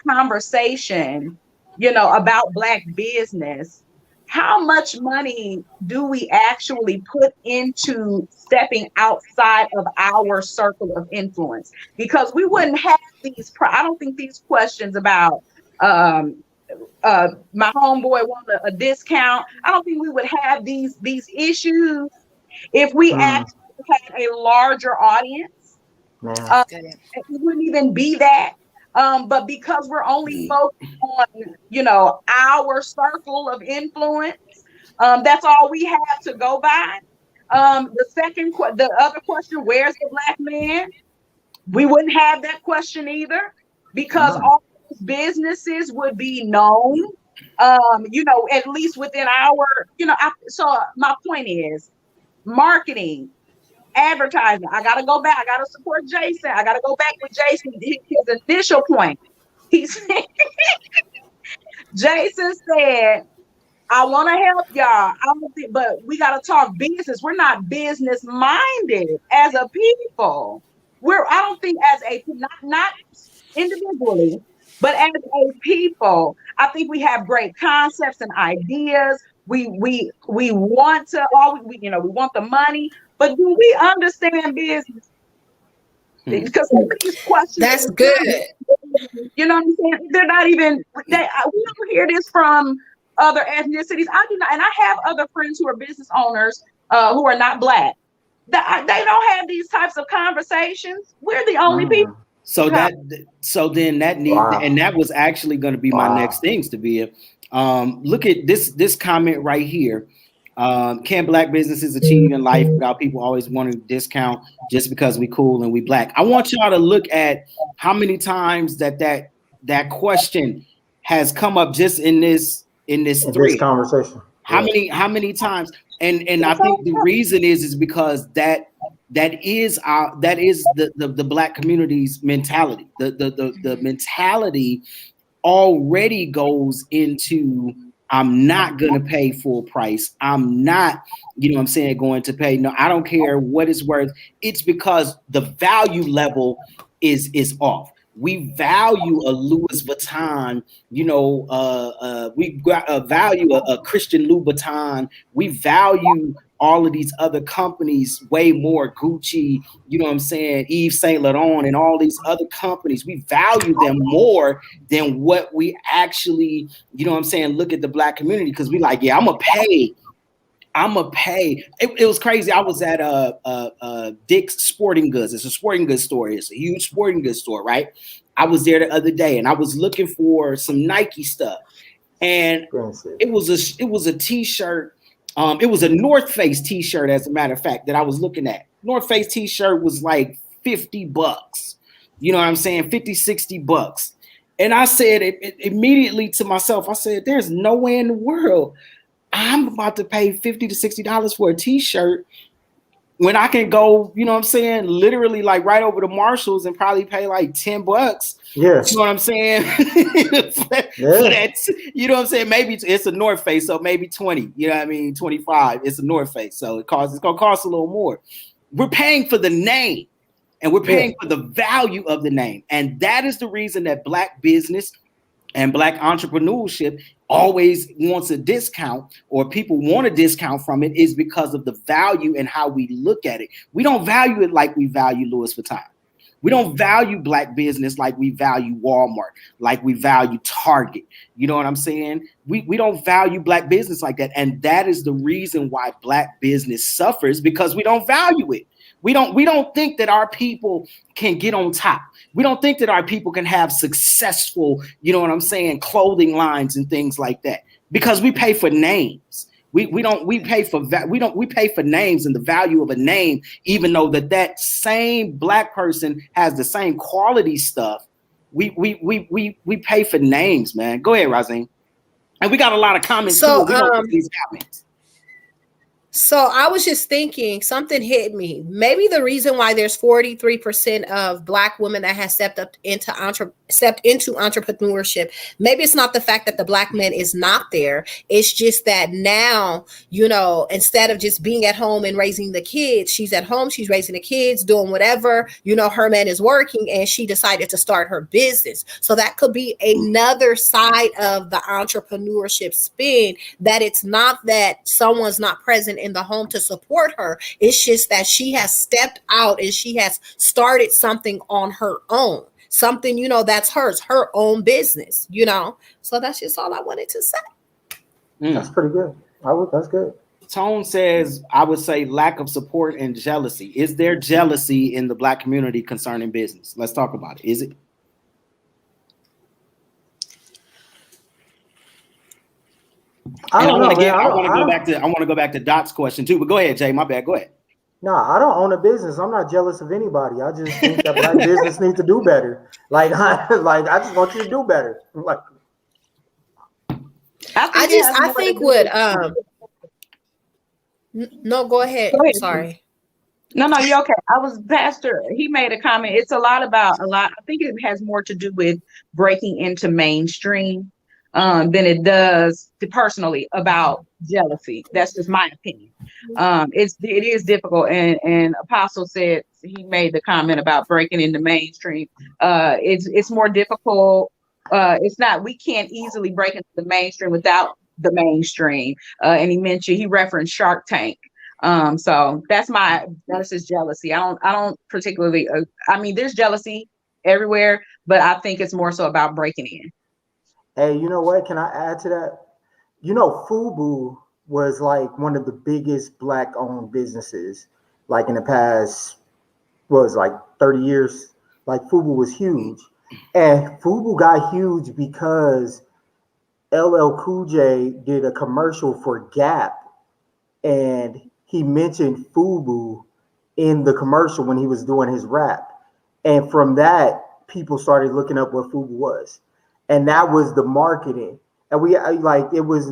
conversation, you know, about Black business, how much money do we actually put into stepping outside of our circle of influence? Because we wouldn't have these, I don't think these questions about my homeboy want a discount. I don't think we would have these issues if we actually had a larger audience. It wouldn't even be that. But because we're only focused on, you know, our circle of influence, that's all we have to go by. The other question, where's the Black man? We wouldn't have that question either, because all those businesses would be known, you know, at least within our, you know. So my point is, marketing, advertising. I gotta go back. I gotta support Jason. I gotta go back with Jason. His initial point. He said, Jason said, I want to help y'all. But we gotta talk business. We're not business minded as a people. I don't think as a not individually, but as a people, I think we have great concepts and ideas. We want to we want the money. But do we understand business? Because some of these questions, that's good. You know what I'm saying? They're not even. We don't hear this from other ethnicities. I do not, and I have other friends who are business owners who are not Black. They don't have these types of conversations. We're the only people. So then that need, and that was actually going to be my next things to be. Look at this comment right here. Can Black businesses achieve in life without people always wanting to discount just because we cool and we Black? I want y'all to look at how many times that question has come up just in this thread. Conversation. How many times? And I think the reason is because that is the Black community's mentality. The mentality already goes into, I'm not gonna pay full price. I'm not, you know what I'm saying, going to pay. No, I don't care what it's worth. It's because the value level is off. We value a Louis Vuitton, you know, we value a Christian Louboutin. We value all of these other companies way more, Gucci, you know what I'm saying, Yves Saint Laurent, and all these other companies. We value them more than what we actually, you know what I'm saying, look at the Black community, because we like, yeah, I'm gonna pay. It was crazy. I was at Dick's Sporting Goods. It's a sporting goods store. It's a huge sporting goods store, right? I was there the other day, and I was looking for some Nike stuff, and it was a t-shirt. It was a North Face t-shirt, as a matter of fact, that I was looking at. North Face t-shirt was like $50. You know what I'm saying? 50, 60 bucks. And I said it immediately to myself. I said, there's no way in the world I'm about to pay $50 to $60 for a t-shirt when I can go, you know what I'm saying, literally like right over to Marshalls and probably pay like $10. Yeah. You know what I'm saying? You know what I'm saying? Maybe it's a North Face, so maybe 20, you know what I mean? 25. It's a North Face, so it's gonna cost a little more. We're paying for the name, and we're paying for the value of the name. And that is the reason that Black business and Black entrepreneurship always wants a discount, or people want a discount from it, is because of the value and how we look at it. We don't value it like we value Louis Vuitton. We don't value Black business like we value Walmart, like we value Target. You know what I'm saying? We don't value Black business like that. And that is the reason why Black business suffers, because we don't value it. We don't think that our people can get on top. We don't think that our people can have successful, you know what I'm saying, clothing lines and things like that, because we pay for names. We pay for names and the value of a name, even though that same Black person has the same quality stuff. We pay for names, man. Go ahead, Rosine. And we got a lot of comments too. We don't get these comments. So I was just thinking, something hit me. Maybe the reason why there's 43% of Black women that has stepped into entrepreneurship, maybe it's not the fact that the Black man is not there. It's just that now, you know, instead of just being at home and raising the kids, she's at home, she's raising the kids, doing whatever, you know, her man is working, and she decided to start her business. So that could be another side of the entrepreneurship spin, that it's not that someone's not present in the home to support her. It's just that she has stepped out and she has started something on her own. Something, you know, that's hers, her own business, you know. So that's just all I wanted to say. That's pretty good. That's good. Tone says, I would say lack of support and jealousy. Is there jealousy in the Black community concerning business? Let's talk about it. Is it? I want to go back to Dot's question too, but go ahead, Jay. My bad. Go ahead. No, I don't own a business. I'm not jealous of anybody. I just think that Black business needs to do better. I just want you to do better. Like, I think no, go ahead. Go ahead. Sorry. No, you're okay. Pastor, he made a comment. It's I think it has more to do with breaking into mainstream than it does personally about jealousy. That's just my opinion. It is difficult, and Apostle said, he made the comment about breaking into mainstream. It's more difficult. We can't easily break into the mainstream without the mainstream. And he referenced Shark Tank. So that's just jealousy. I don't particularly, there's jealousy everywhere, but I think it's more so about breaking in. Hey, you know what? Can I add to that? You know, FUBU was like one of the biggest Black-owned businesses, like in the past, was like 30 years. Like FUBU was huge. And FUBU got huge because LL Cool J did a commercial for Gap, and he mentioned FUBU in the commercial when he was doing his rap. And from that, people started looking up what FUBU was. and that was the marketing. And it was,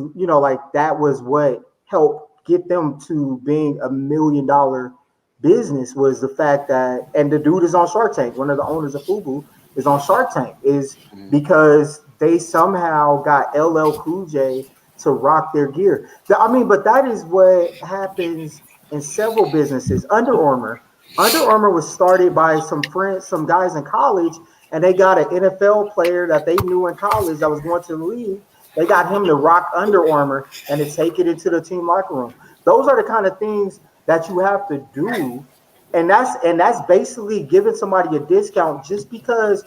that was what helped get them to being $1 million business, was the fact that, and the dude is on Shark Tank. One of the owners of Fubu is on Shark Tank, is because they somehow got LL Cool J to rock their gear. But that is what happens in several businesses. Under Armour was started by some guys in college, and they got an NFL player that they knew in college that was going to the league. They got him to rock Under Armour and to take it into the team locker room. Those are the kind of things that you have to do, and that's basically giving somebody a discount just because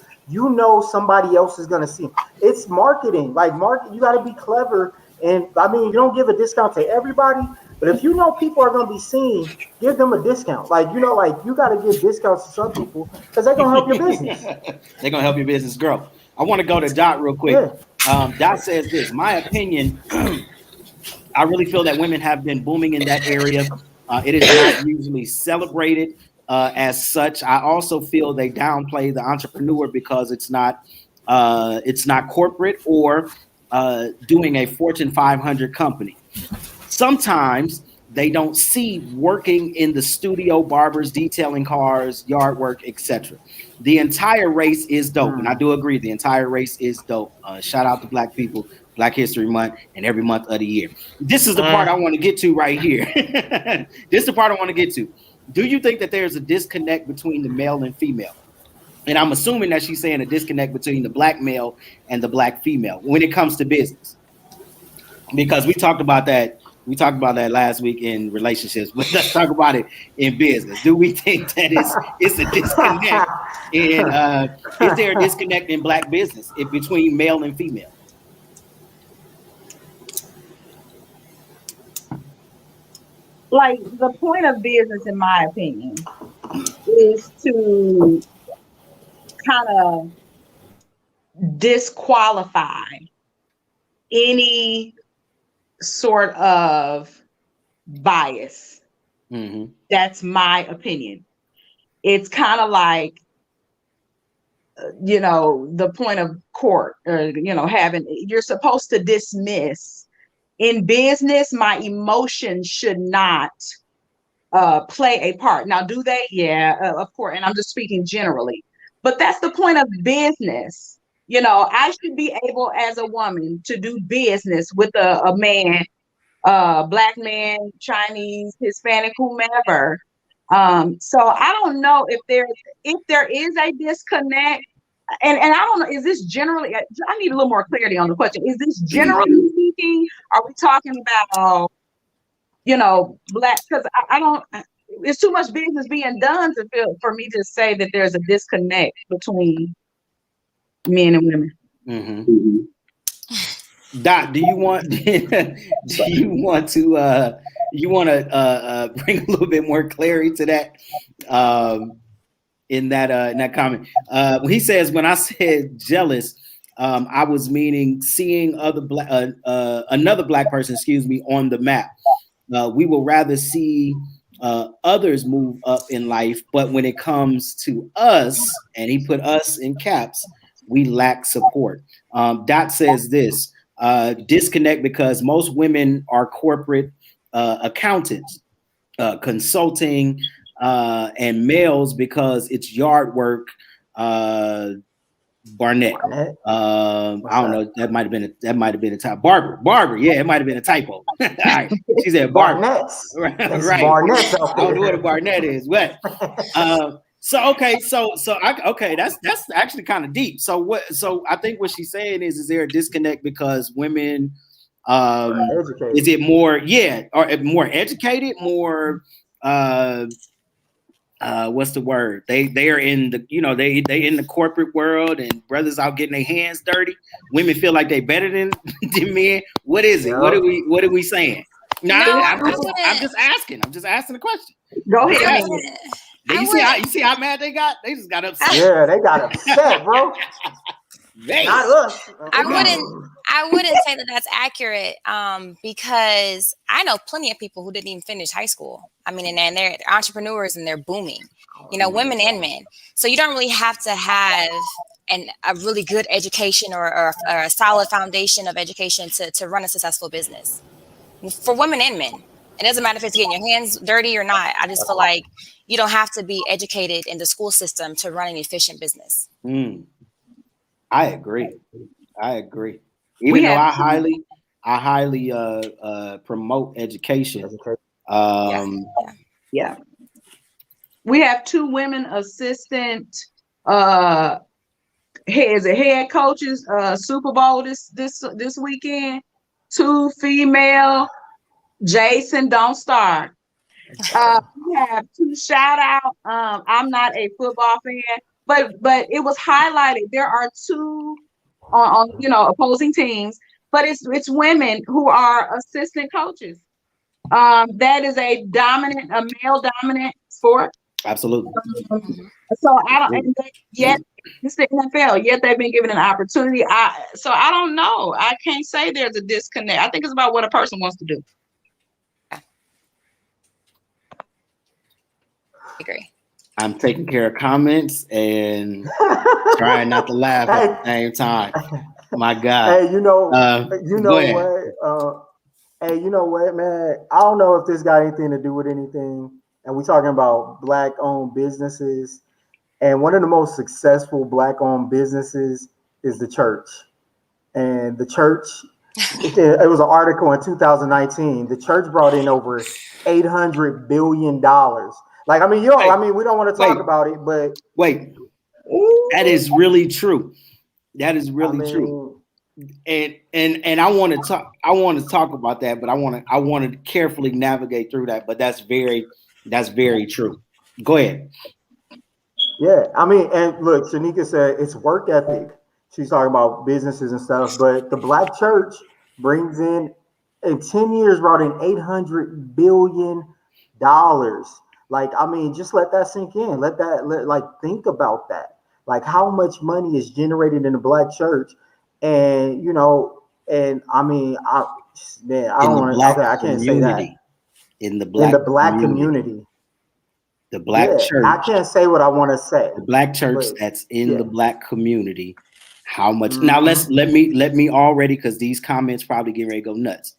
somebody else is going to see. It's marketing. You got to be clever, and you don't give a discount to everybody, but if people are going to be seen, give them a discount. You got to give discounts to some people because they're going to help your business. They're going to help your business grow. I want to go to Dot real quick. Yeah. Dot says this, my opinion, I really feel that women have been booming in that area. It is not usually celebrated as such. I also feel they downplay the entrepreneur because it's not corporate or doing a Fortune 500 company. Sometimes they don't see working in the studio, barbers, detailing cars, yard work, etc. The entire race is dope, and I do agree. The entire race is dope. Shout out to Black people, Black History Month, and every month of the year. This is the part I want to get to right here. This is the part I want to get to. Do you think that there's a disconnect between the male and female? And I'm assuming that she's saying a disconnect between the Black male and the Black female when it comes to business, because we talked about that. We talked about that last week in relationships, but let's talk about it in business. Do we think that it's a disconnect? And is there a disconnect in Black business between male and female? Like, the point of business, in my opinion, is to kind of disqualify any sort of bias. Mm-hmm. That's my opinion. It's kind of like, the point of court, or, you're supposed to dismiss. In business, my emotions should not play a part. Now, do they? Yeah, of course. And I'm just speaking generally. But that's the point of business. I should be able, as a woman, to do business with a man, Black man, Chinese, Hispanic, whomever. So I don't know if there is a disconnect. And I don't know, is this generally, I need a little more clarity on the question. Is this generally speaking? Are we talking about, Black? Because I don't, there's too much business being done for me to say that there's a disconnect between men and women. Mm-hmm. Dot, do you want to bring a little bit more clarity to that? In that comment, when he says, when I said jealous, I was meaning seeing another Black person, on the map. We will rather see others move up in life, but when it comes to us, and he put us in caps, we lack support. Dot says this, disconnect because most women are corporate accountants, consulting, and males because it's yard work. Barnett. I don't know. That might have been a typo. Barber. Yeah, it might have been a typo. All right. She said Barnett. Right. Barnett. I don't know what a Barnett is. What? That's actually kind of deep. So I think what she's saying is there a disconnect because women is it more or more educated, more what's the word? They are in the they in the corporate world, and brothers out getting their hands dirty. Women feel like they better than men. What is it? What are we saying? No, I'm just asking. I'm just asking the question. Go ahead. You see how mad they got? They just got upset. Yeah, they got upset, bro. Not us. I wouldn't say that that's accurate because I know plenty of people who didn't even finish high school. I mean, and they're entrepreneurs and they're booming, women and men. So you don't really have to have and a really good education or a solid foundation of education to run a successful business for women and men. It doesn't matter if it's getting your hands dirty or not. I just feel like you don't have to be educated in the school system to run an efficient business. I agree. Even though I highly promote education. Yeah. We have 2 women assistant head coaches Super Bowl this weekend. 2 female. Jason, don't start. We have 2 shout out. I'm not a football fan, but it was highlighted. There are 2 on opposing teams, but it's women who are assistant coaches. That is a male dominant sport. Absolutely. So I don't yet it's the NFL, yet they've been given an opportunity. So I don't know. I can't say there's a disconnect. I think it's about what a person wants to do. Agree. I'm taking care of comments and trying not to laugh at the same time. My God. Hey, you know what? Hey, you know what, man? I don't know if this got anything to do with anything. And we're talking about Black-owned businesses. And one of the most successful Black-owned businesses is the church. And the church, it was an article in 2019. The church brought in over $800 billion. Like, I mean, we don't want to talk about it, but wait, that is really true. That is really true. And I want to talk about that, but I want to carefully navigate through that. But that's very true. Go ahead. Yeah, I mean, and look, Shanika said it's work ethic. She's talking about businesses and stuff, but the Black church brings in 10 years, brought in $800 billion. Like, I mean, just let that sink in. Think about that. Like, how much money is generated in the Black church, and I mean, I don't want to. I can't say that. In the Black community. The Black church. I can't say what I want to say. The Black church that's in the Black community. How much? Now let me already, because these comments probably get ready to go nuts.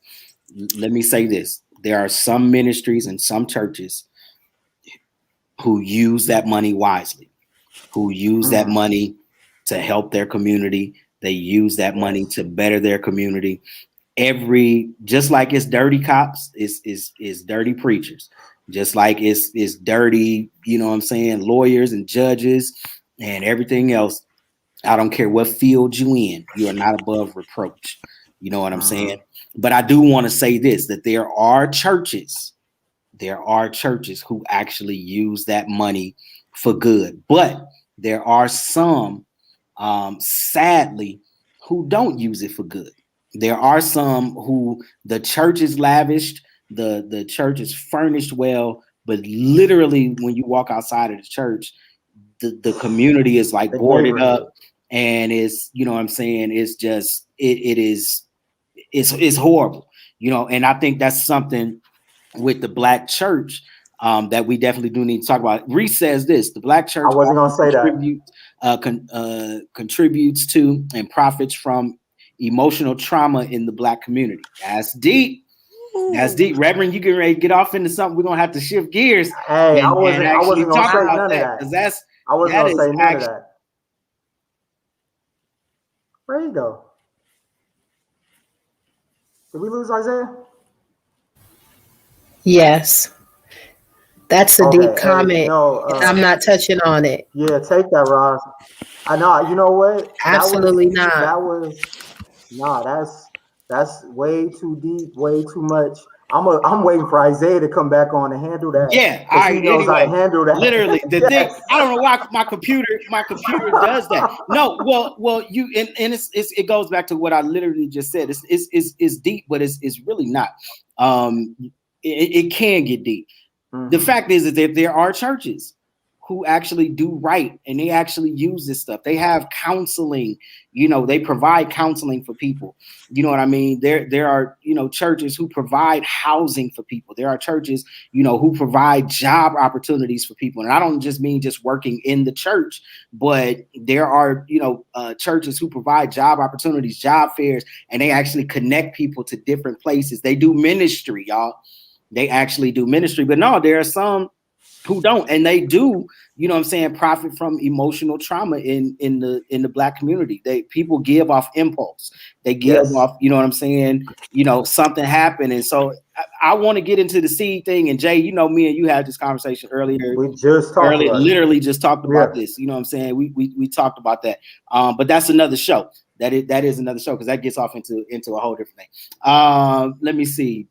Let me say this: there are some ministries and some churches who use that money wisely, who use that money to help their community. They use that money to better their community. Just like it's dirty cops, is dirty preachers. Just like it's dirty, lawyers and judges and everything else. I don't care what field you in, you are not above reproach. You know what I'm saying? But I do want to say this, that there are churches who actually use that money for good. But there are some, sadly, who don't use it for good. There are some who the church is lavished, the church is furnished well, but literally when you walk outside of the church, the community is like boarded up, and it's, it's just, it's horrible, and I think that's something with the Black church that we definitely do need to talk about. Reese says this: the Black church I wasn't going to say that. Contributes to and profits from emotional trauma in the Black community. That's deep. That's deep. Reverend, you get ready to get off into something. We're going to have to shift gears. Hey, I wasn't going to say none of that. I wasn't going to say none of that. Where you go? Did we lose Isaiah? Yes. That's a deep comment. I'm not touching on it. Yeah, take that, Ross. I know. You know what? Absolutely not. That's way too deep, way too much. I'm waiting for Isaiah to come back on and handle that. Yeah, all right. He knows how to handle that. Literally, the thing. I don't know why my computer does that. No, well, you and it goes back to what I literally just said. It's deep, but it's really not. It can get deep. The fact is that there are churches who actually do right and they actually use this stuff. They have counseling, you know, they provide counseling for people. You know what I mean? There are, you know, churches who provide housing for people. There are churches, you know, who provide job opportunities for people. And I don't just mean just working in the church, but there are, you know, churches who provide job opportunities, job fairs, and they actually connect people to different places. They do ministry, y'all. They actually do ministry. But no, there are some who don't, and they do, you know what I'm saying, profit from emotional trauma in the Black community. People give off impulse. They give off, you know what I'm saying, you know, something happened. And so I want to get into the seed thing. And Jay, you know, me and you had this conversation earlier. We just talked about literally just talked about this. You know what I'm saying? We talked about that. But that's another show. That is another show, because that gets off into a whole different thing. Let me see.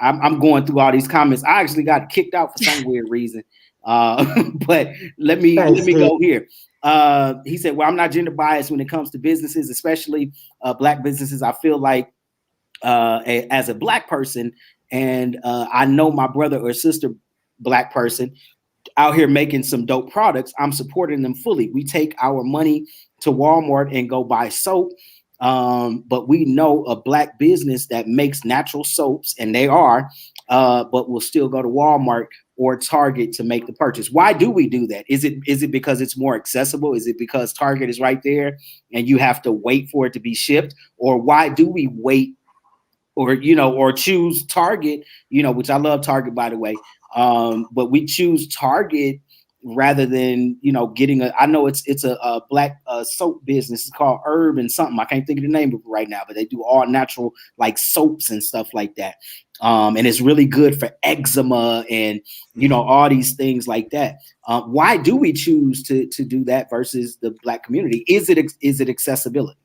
I'm going through all these comments. I actually got kicked out for some weird reason. But let me go here. He said, well, I'm not gender biased when it comes to businesses, especially Black businesses. I feel like as a Black person, and I know my brother or sister Black person out here making some dope products, I'm supporting them fully. We take our money to Walmart and go buy soap. But we know a Black business that makes natural soaps, and they are, but we'll still go to Walmart or Target to make the purchase. Why do we do that? Is it because it's more accessible? Is it because Target is right there and you have to wait for it to be shipped? Or why do we wait or choose Target, which I love Target, by the way. But we choose Target rather than, getting I know it's a Black soap business. It's called Herb and something. I can't think of the name of it right now, but they do all natural like soaps and stuff like that. And it's really good for eczema and, all these things like that. Why do we choose to do that versus the Black community? Is it accessibility?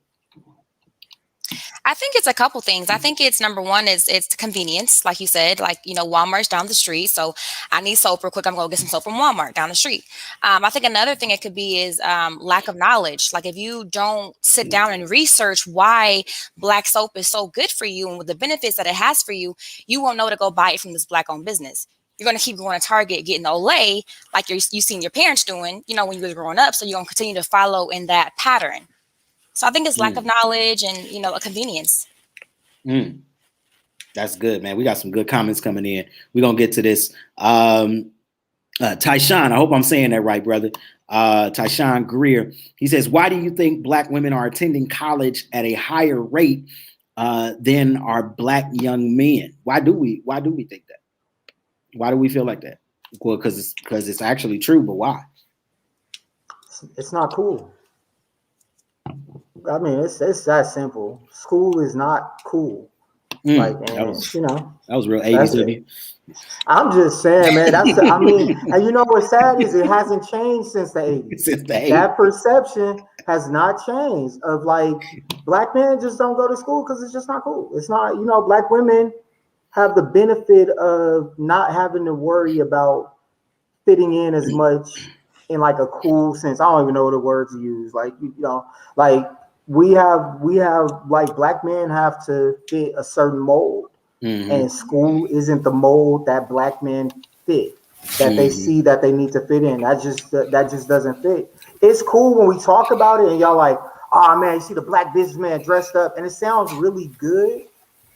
I think it's a couple things. I think it's number one is it's convenience. Like you said, Walmart's down the street. So I need soap real quick. I'm going to get some soap from Walmart down the street. I think another thing it could be is lack of knowledge. Like if you don't sit down and research why Black soap is so good for you and with the benefits that it has for you, you won't know to go buy it from this Black owned business. You're going to keep going to Target, getting Olay like you seen your parents doing, when you were growing up. So you're going to continue to follow in that pattern. So I think it's lack of knowledge and, a convenience. That's good, man. We got some good comments coming in. We're going to get to this. Tyshawn, I hope I'm saying that right, brother. Tyshawn Greer. He says, why do you think Black women are attending college at a higher rate than our Black young men? Why do we think that? Why do we feel like that? Well, because it's actually true, but why? It's not cool. I mean, it's that simple. School is not cool. That was real 80s of you. I'm just saying, man. And you know what's sad is it hasn't changed since the 80s. Since the 80s. That perception has not changed of Black men just don't go to school because it's just not cool. It's not, Black women have the benefit of not having to worry about fitting in as much in a cool sense. I don't even know what the words use. We have Black men have to fit a certain mold, and school isn't the mold that Black men fit, that they see that they need to fit in. That just doesn't fit. It's cool when we talk about it and y'all like, oh man, you see the Black businessman dressed up, and it sounds really good,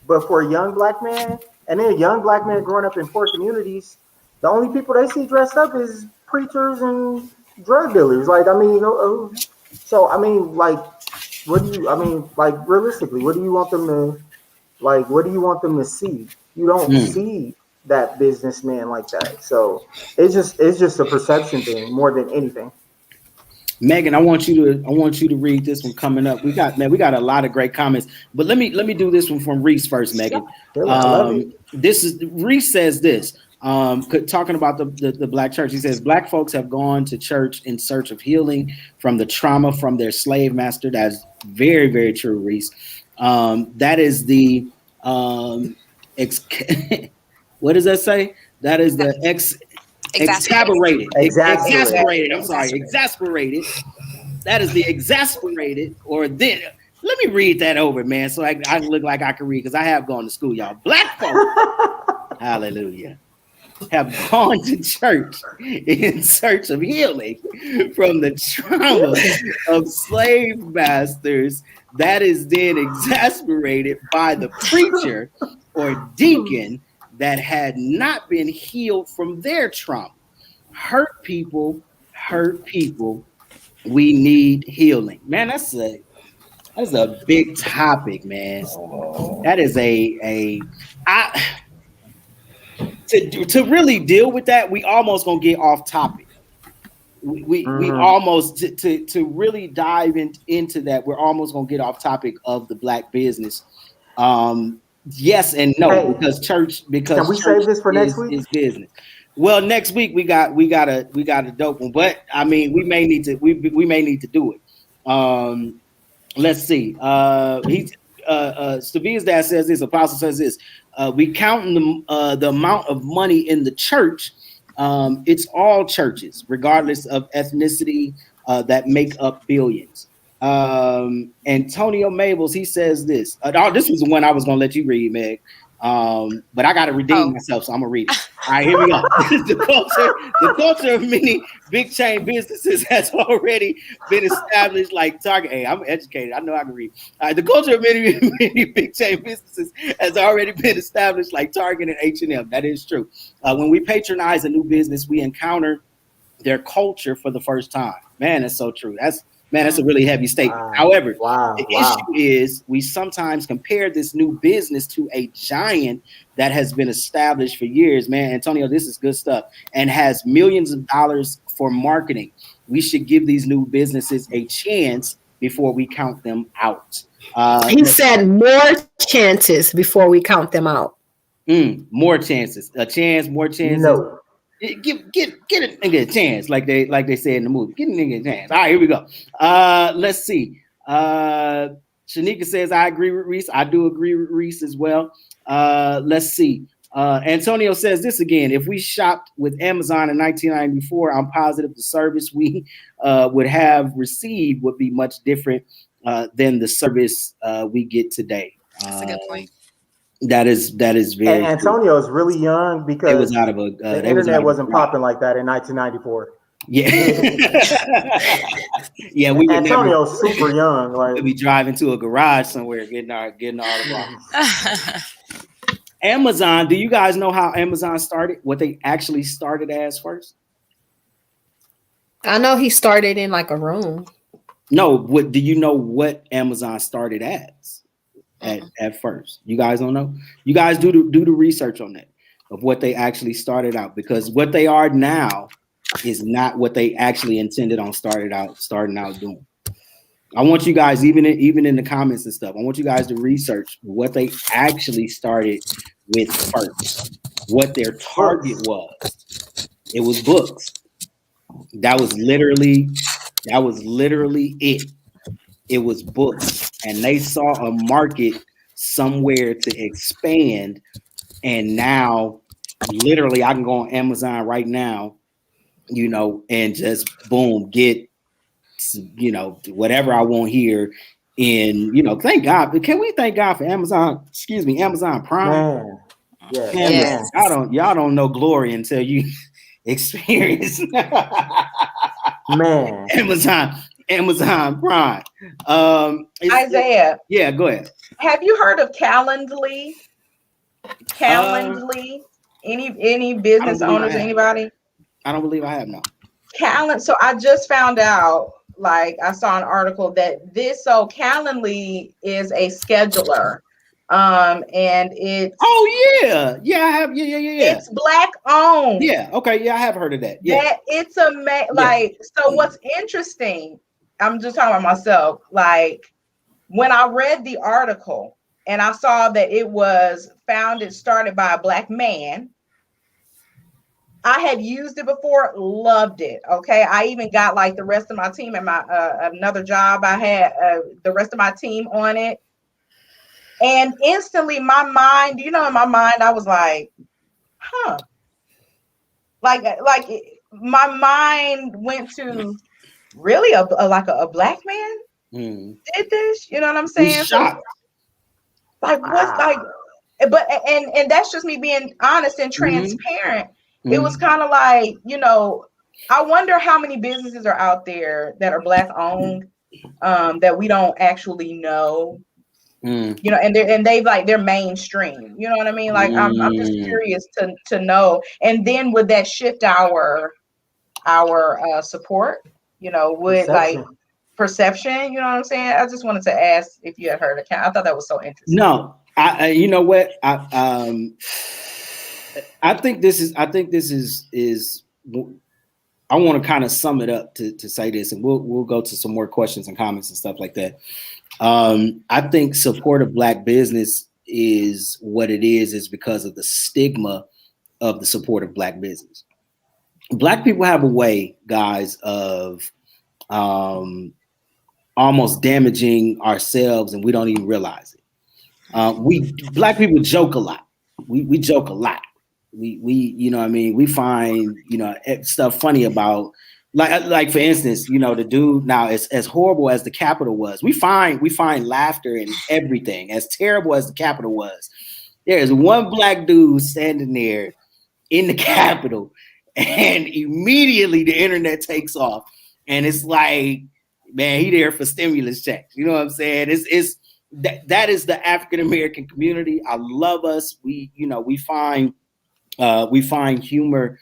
but for a young Black man, and then a young Black man growing up in poor communities, the only people they see dressed up is preachers and drug dealers. Realistically, what do you want them to see? You don't see that businessman like that. So it's just a perception thing more than anything. Megan, I want you to read this one coming up. We got a lot of great comments, but let me do this one from Reese first, Megan. Reese says this. Talking about the Black church, he says Black folks have gone to church in search of healing from the trauma from their slave master. That's very, very true, Reese. That is the what does that say? That is the exasperated. I'm sorry, exasperated. That is the exasperated, or then. Let me read that over, man, so I look like I can read, because I have gone to school, y'all. Black folks. Hallelujah. have gone to church in search of healing from the trauma of slave masters that is then exasperated by the preacher or deacon that had not been healed from their trauma. Hurt people, hurt people. We need healing. Man, that's a big topic, man. That is to really deal with that, we almost gonna get off topic. We almost to really dive into that, we're almost gonna get off topic of the Black business. Yes and no, because can we save this for next week? Is business. Well, next week we got a dope one, but I mean we may need to do it. Let's see. Stavia's dad says this. Apostle says this. We counting the amount of money in the church. It's all churches, regardless of ethnicity, that make up billions. Antonio Mabels, he says this. This was the one I was gonna let you read, Meg. But I gotta redeem myself, so I'm gonna read it. All right, here we go. The culture of many big chain businesses has already been established, like Target. Hey, I'm educated. I know I can read. The culture of many big chain businesses has already been established, like Target and H&M. That is true. When we patronize a new business, we encounter their culture for the first time. Man, that's so true. That's a really heavy statement. Wow. However, the issue is we sometimes compare this new business to a giant that has been established for years. Man, Antonio, this is good stuff and has millions of dollars for marketing. We should give these new businesses a chance before we count them out. He said more chances before we count them out. More chances. A chance, more chances. No. Get a nigga a chance, like they say in the movie. Get a nigga a chance. All right, here we go. Let's see. Shanika says, I agree with Reese. I do agree with Reese as well. Let's see. Antonio says this again. If we shopped with Amazon in 1994, I'm positive the service we would have received would be much different than the service we get today. That's a good point. That is very. And Antonio is really young because it was out of the internet wasn't popping like that in 1994. Yeah, yeah. We Antonio's super young. Like we'd be driving to a garage somewhere, getting all the Amazon. Do you guys know how Amazon started? What they actually started as first? I know he started in like a room. No, what do you know? What Amazon started as? At first, you guys don't know. You guys do the research on that of what they actually started out, because what they are now is not what they actually intended on starting out doing. I want you guys, even in the comments and stuff, I want you guys to research what they actually started with first, what their target was. It was books. That was literally it. It was books, and they saw a market somewhere to expand. And now, literally, I can go on Amazon right now, and just boom, get, whatever I want here. And thank God. Can we thank God for Amazon? Excuse me, Amazon Prime. Yeah. Y'all don't know glory until you experience. Man, Amazon Prime. Isaiah. Yeah, go ahead. Have you heard of Calendly? Calendly? Any business owners? Anybody? I don't believe I have, no. So I just found out, like I saw an article that Calendly is a scheduler. And it's I have it's Black owned. Yeah, okay, I have heard of that. Yeah, that it's so what's interesting, I'm just talking about myself, like when I read the article and I saw that it was started by a Black man. I had used it before, loved it. Okay, I even got like the rest of my team at my another job. I had the rest of my team on it. And instantly my mind, in my mind, I was like, like my mind went to really a Black man did this. You know what I'm saying? Shocked. Like what's like, but and that's just me being honest and transparent. it was kind of like, you know, I wonder how many businesses are out there that are Black owned, that we don't actually know. You know, and they're mainstream. You know what I mean? Like I'm just curious to know. And then would that shift our support? You know, would like perception? You know what I'm saying? I just wanted to ask if you had heard it. I thought that was so interesting. No, you know what? I think this is I want to kind of sum it up to say this, and we'll go to some more questions and comments and stuff like that. I think support of Black business is what it is because of the stigma of the support of Black business. Black people have a way, guys, of almost damaging ourselves, and we don't even realize it. Black people joke a lot. We joke a lot. We you know what I mean, we find, you know, stuff funny about, like for instance, you know, the dude now, as horrible as the Capitol was, we find laughter in everything. As terrible as the Capitol was, there's one Black dude standing there in the Capitol, and immediately the internet takes off, and it's like, man, he there for stimulus checks. You know what I'm saying? It's that is the African American community. I love us. We find humor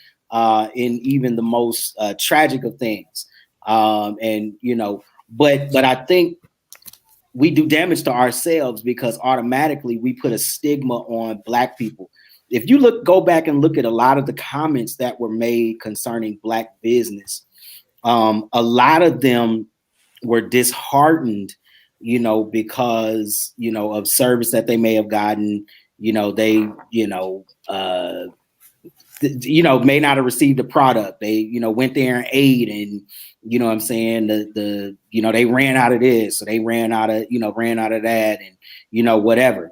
in even the most tragic of things, and you know, but I think we do damage to ourselves because automatically we put a stigma on Black people. If you go back and look at a lot of the comments that were made concerning Black business, a lot of them were disheartened, you know, because, you know, of service that they may have gotten. You know, they, you know, may not have received a product. They, you know, went there and ate, and, you know what I'm saying, you know, they ran out of this, so they ran out of that, and, you know, whatever.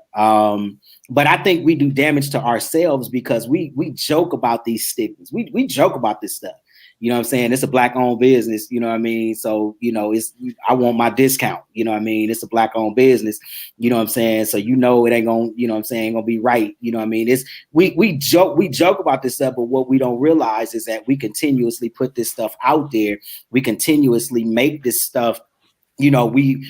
But I think we do damage to ourselves because we joke about these stigmas. We joke about this stuff. You know what I'm saying? It's a Black owned business, you know what I mean? So, you know, I want my discount, you know what I mean? It's a Black owned business, you know what I'm saying? So, you know, it ain't gonna, you know what I'm saying, ain't gonna be right. You know what I mean? We joke about this stuff, but what we don't realize is that we continuously put this stuff out there. We continuously make this stuff, you know, we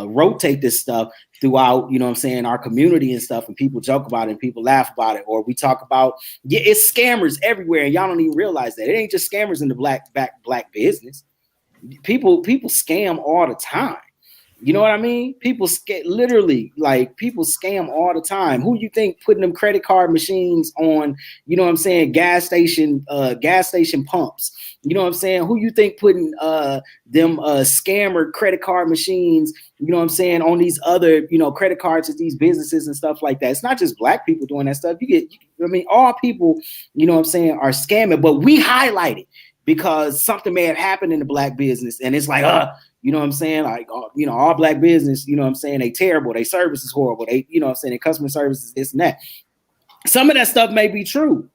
rotate this stuff throughout, you know what I'm saying, our community and stuff, and people joke about it and people laugh about it, or we talk about, yeah, it's scammers everywhere, and y'all don't even realize that. It ain't just scammers in the black business. People scam all the time. You know what I mean? People literally, like, people scam all the time. Who you think putting them credit card machines on, you know what I'm saying, gas station pumps? You know what I'm saying? Who you think putting them scammer credit card machines, you know what I'm saying, on these other, you know, credit cards at these businesses and stuff like that? It's not just Black people doing that stuff. All people, you know what I'm saying, are scamming, but we highlight it because something may have happened in the Black business, and it's like, you know what I'm saying? Like, you know, all Black business, you know what I'm saying, they terrible. They service is horrible. They, you know what I'm saying, their customer service is this and that. Some of that stuff may be true,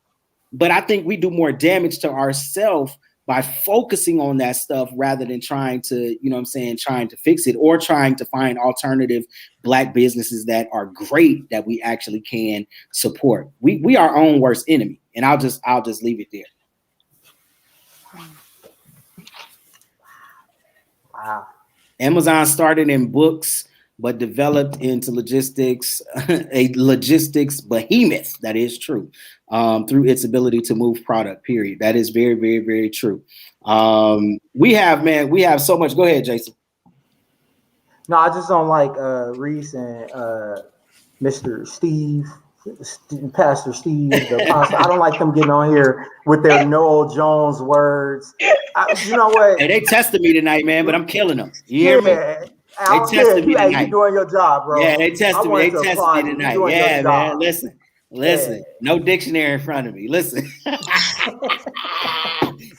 but I think we do more damage to ourselves by focusing on that stuff rather than trying to, you know what I'm saying, trying to fix it or trying to find alternative Black businesses that are great that we actually can support. We are our own worst enemy. And I'll just leave it there. Wow. Amazon started in books, but developed into logistics, a logistics behemoth. That is true. Through its ability to move product, period. That is very, very, very true. We have so much. Go ahead, Jason. No, I just don't like Reese and Mr. Steve, Pastor Steve, the pastor. I don't like them getting on here with their Noel Jones words. You know what? Hey, they tested me tonight, man, but I'm killing them. You hear me? They tested me tonight. You doing your job, bro. Yeah, they tested me. They tested me tonight. Yeah, man. Listen. Yeah. No dictionary in front of me. Listen.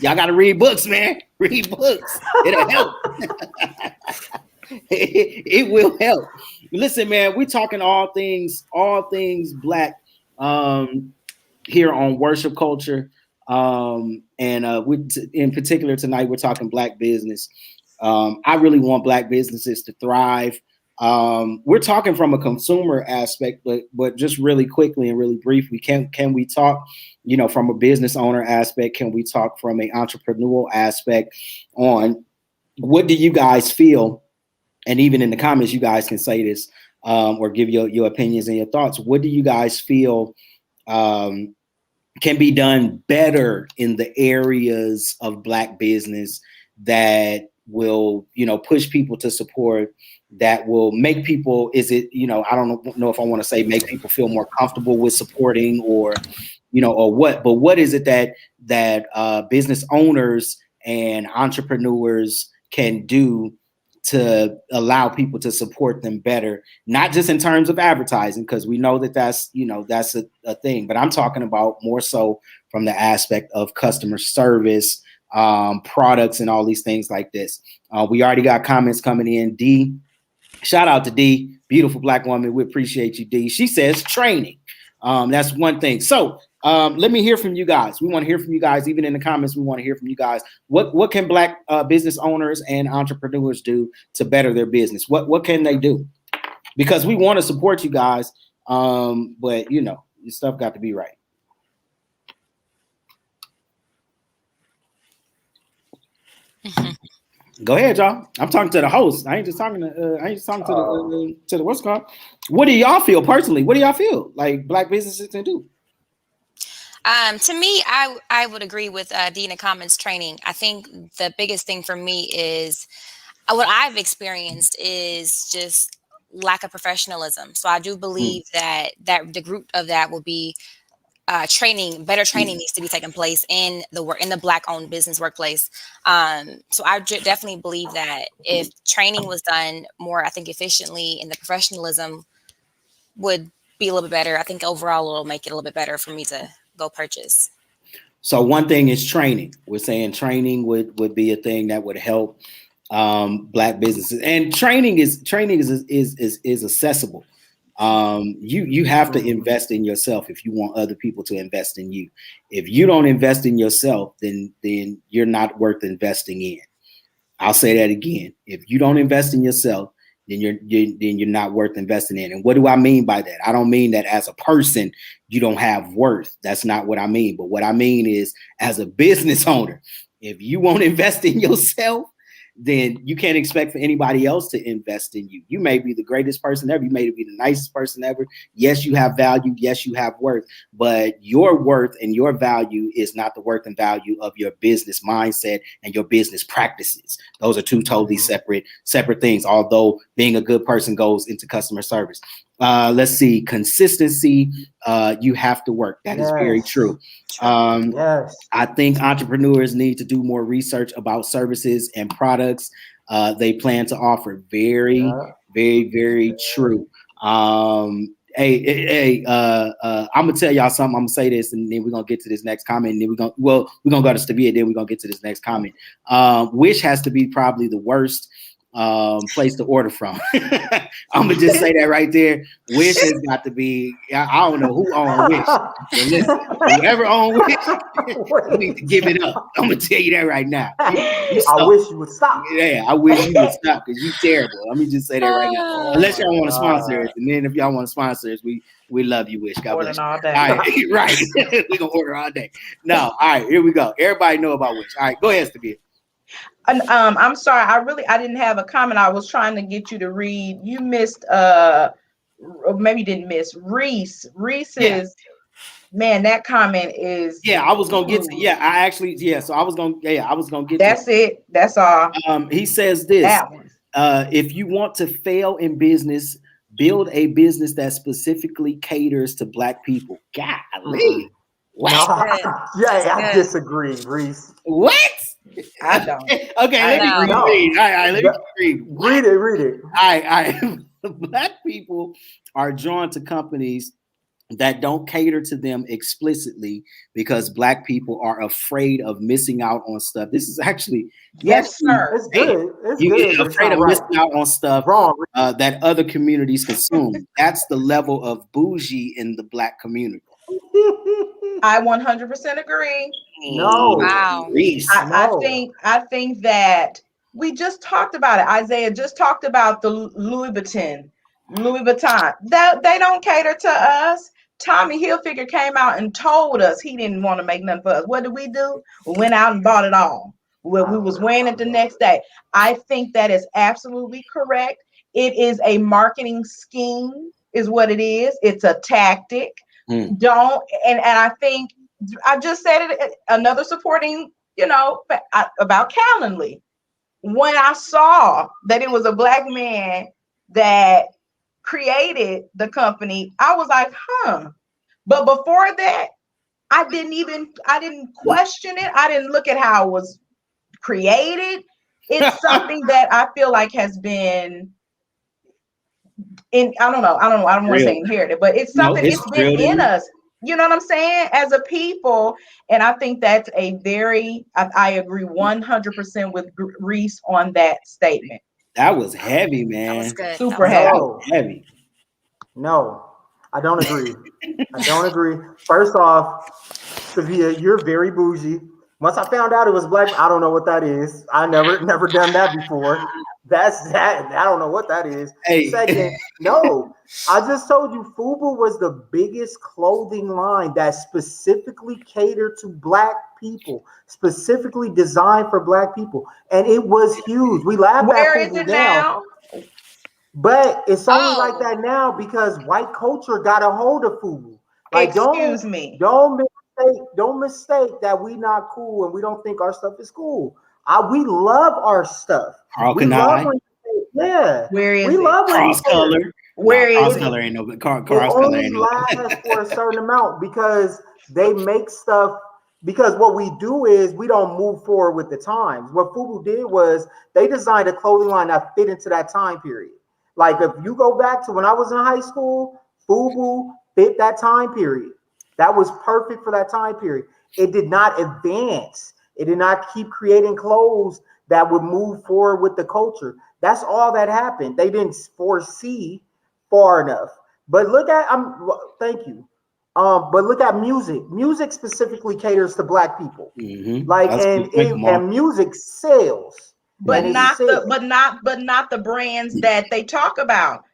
Y'all got to read books, man. Read books. It'll help. It will help. Listen, man, we're talking all things Black here on Worship Culture. And in particular tonight, we're talking Black business. I really want Black businesses to thrive. We're talking from a consumer aspect, but just really quickly and really briefly, can we talk, from a business owner aspect? Can we talk from an entrepreneurial aspect on what do you guys feel? And even in the comments, you guys can say this or give your opinions and your thoughts. What do you guys feel can be done better in the areas of Black business that will, push people to support, that will make people, I don't know if I want to say make people feel more comfortable with supporting or what, but what is it that business owners and entrepreneurs can do to allow people to support them better, not just in terms of advertising, because we know that's a thing, but I'm talking about more so from the aspect of customer service, products, and all these things like this. We already got comments coming in. D, shout out to D, beautiful Black woman. We appreciate you, D. She says training. That's one thing. So let me hear from you guys. We want to hear from you guys. Even in the comments, we want to hear from you guys. What can Black business owners and entrepreneurs do to better their business? What can they do? Because we want to support you guys, but your stuff got to be right. Go ahead, y'all. I'm talking to the host. I ain't just talking to the what's it called. What do y'all feel personally? What do y'all feel like Black businesses can do? To me, I would agree with Dina Commons training. I think the biggest thing for me is what I've experienced is just lack of professionalism. So I do believe that the root of that will be training. Better training needs to be taking place in the Black-owned business workplace. So I definitely believe that if training was done more, I think efficiently, and the professionalism would be a little bit better. I think overall it'll make it a little bit better for me to go purchase. So one thing is training. We're saying training would be a thing that would help Black businesses, and training is accessible. You have to invest in yourself if you want other people to invest in you. If you don't invest in yourself, then you're not worth investing in. I'll say that again. If you don't invest in yourself, then you're not worth investing in. And what do I mean by that? I don't mean that as a person you don't have worth. That's not what I mean. But what I mean is, as a business owner, if you won't invest in yourself, then you can't expect for anybody else to invest in you. You may be the greatest person ever. You may be the nicest person ever. Yes, you have value. Yes, you have worth. But your worth and your value is not the worth and value of your business mindset and your business practices. Those are two totally separate things, although being a good person goes into customer service. Let's see. Consistency. You have to work. That is very true. I think entrepreneurs need to do more research about services and products they plan to offer. Very, very, very true. I'm gonna tell y'all something. I'm gonna say this, and then we're gonna get to this next comment. And then we're gonna go to Stabia, then we're gonna get to this next comment. Wish has to be probably the worst place to order from. I'm gonna just say that right there. Wish has got to be. I don't know who owns Wish. But listen, whoever owns Wish, you need to give it up. I'm gonna tell you that right now. I wish you would stop. Yeah, I wish you would stop because you're terrible. Let me just say that right now. Unless y'all want to sponsor us, and then if y'all want to sponsor us, we love you, Wish. God bless you. All day. All right, right. We're gonna order all day. No, all right, here we go. Everybody know about Wish. All right, go ahead, Stabia. I'm sorry. I didn't have a comment. I was trying to get you to read. You missed. Maybe you didn't miss Reese. Reese's. Man, that comment is. Yeah, I was gonna get to. Yeah, I actually. Yeah, so I was gonna get. That's it. That's all. He says this. That one. If you want to fail in business, build a business that specifically caters to Black people. Golly. What? No, I disagree, Reese. What? I don't. Okay, let me read. All right, let me read. Read it. All right. Black people are drawn to companies that don't cater to them explicitly because Black people are afraid of missing out on stuff. This is actually yes, sir. It's good. You're afraid of missing out on stuff that other communities consume. That's the level of bougie in the Black community. I 100% agree. No. Wow. I think that We just talked about it. Isaiah just talked about the Louis Vuitton. That they don't cater to us. Tommy Hilfiger came out and told us he didn't want to make nothing for us. What did? We went out and bought it all. Well, we was wearing it the next day. I think that is absolutely correct. It is a marketing scheme, is what it is. It's a tactic. And I think I just said it. Another supporting, about Calendly. When I saw that it was a Black man that created the company, I was like, But before that, I didn't question it. I didn't look at how it was created. It's something that I feel like has been I don't want to say inherited, but it's something it's been in us. You know what I'm saying? As a people. And I think that's I agree 100% with Reese on that statement. That was heavy, man. That was good. Super heavy. No, I don't agree. I don't agree. First off, Sevilla, you're very bougie. Once I found out it was Black, I don't know what that is. I never done that before. That's that. I don't know what that is. Hey. Second, no. I just told you FUBU was the biggest clothing line that specifically catered to Black people, specifically designed for Black people. And it was huge. We laugh at Where is FUBU it now? But it's only like that now because white culture got a hold of FUBU. Like, excuse me. Don't mistake that we not cool and we don't think our stuff is cool. We love our stuff. Carl Kanai. Yeah. Where is we it? love Cross color. Where is Cross it? color ain't no Cross It color only ain't no. lasts for a certain amount because they make stuff. Because what we do is we don't move forward with the times. What FUBU did was they designed a clothing line that fit into that time period. Like if you go back to when I was in high school, FUBU fit that time period. That was perfect for that time period. It did not advance. It did not keep creating clothes that would move forward with the culture. That's all that happened. They didn't foresee far enough. But look at thank you. But look at music. Music specifically caters to Black people. Mm-hmm. Like and music sells. But not the brands that they talk about.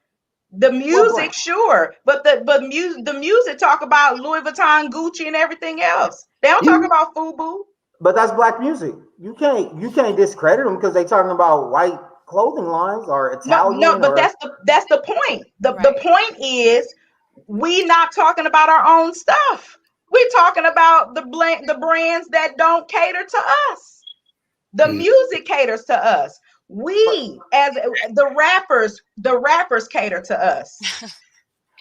The music, sure, but the music talk about Louis Vuitton, Gucci, and everything else. They don't talk about FUBU. But that's Black music. You can't discredit them because they talking about white clothing lines or Italian. No, but that's the point. The point is we not talking about our own stuff. We're talking about the brands that don't cater to us. The music caters to us. We as the rappers cater to us.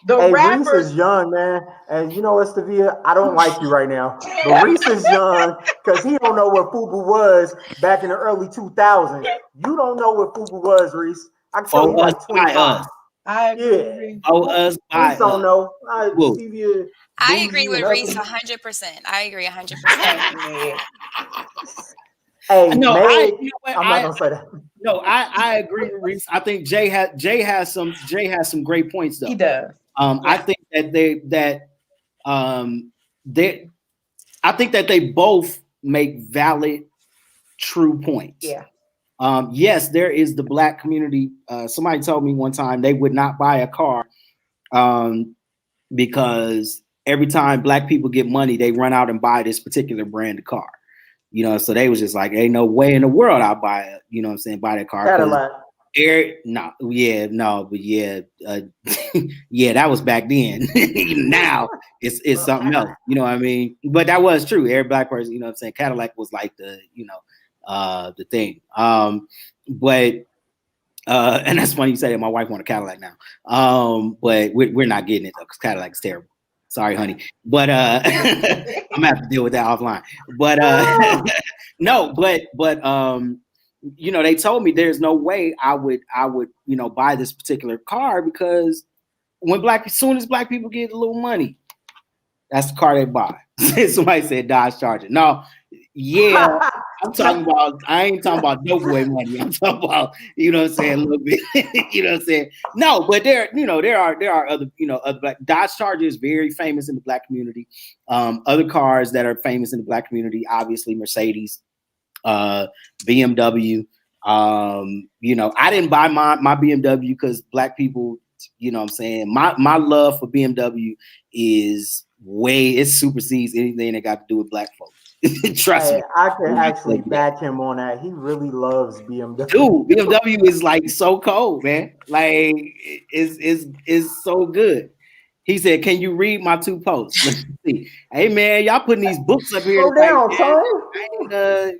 Reese is young, man, and you know what, Sevilla? I don't like you right now. But Reese is young because he don't know what FUBU was back in the early 2000s. You don't know what FUBU was, Reese. I can tell you like 25. I agree. Reese don't know. Sevilla, I agree with Reese 100%. I agree 100%. Hey, no, I'm not gonna say that. No, I agree with Reese. I think Jay has some great points though. He does. I think that they both make valid, true points. Yeah. Yes, there is the Black community. Somebody told me one time they would not buy a car because every time Black people get money, they run out and buy this particular brand of car. So they was just like, ain't no way in the world I'll buy it. You know what I'm saying? Buy that car. Cadillac. That was back then. Now it's something else. You know what I mean? But that was true. Every Black person, you know what I'm saying? Cadillac was like the the thing. But and that's funny you say that. My wife want a Cadillac now. But we're not getting it though because Cadillac's terrible. Sorry, honey. But I'm gonna have to deal with that offline. But no, but they told me there's no way I would buy this particular car because as soon as Black people get a little money, that's the car they buy. Somebody said Dodge Charger. No, yeah, I ain't talking about dope boy money. I'm talking about, a little bit, you know what I'm saying? No, but there are other Black Dodge Charger is very famous in the Black community. Other cars that are famous in the Black community, obviously Mercedes, BMW, You know, I didn't buy my BMW because black people, you know what I'm saying? My love for BMW is it supersedes anything that got to do with black folks. Trust me. I can actually back him on that. He really loves BMW. Dude, BMW is like so cold, man. Like it's so good. He said, "Can you read my 2 posts?" Let's see. Hey man, y'all putting these books up here. Slow down, son.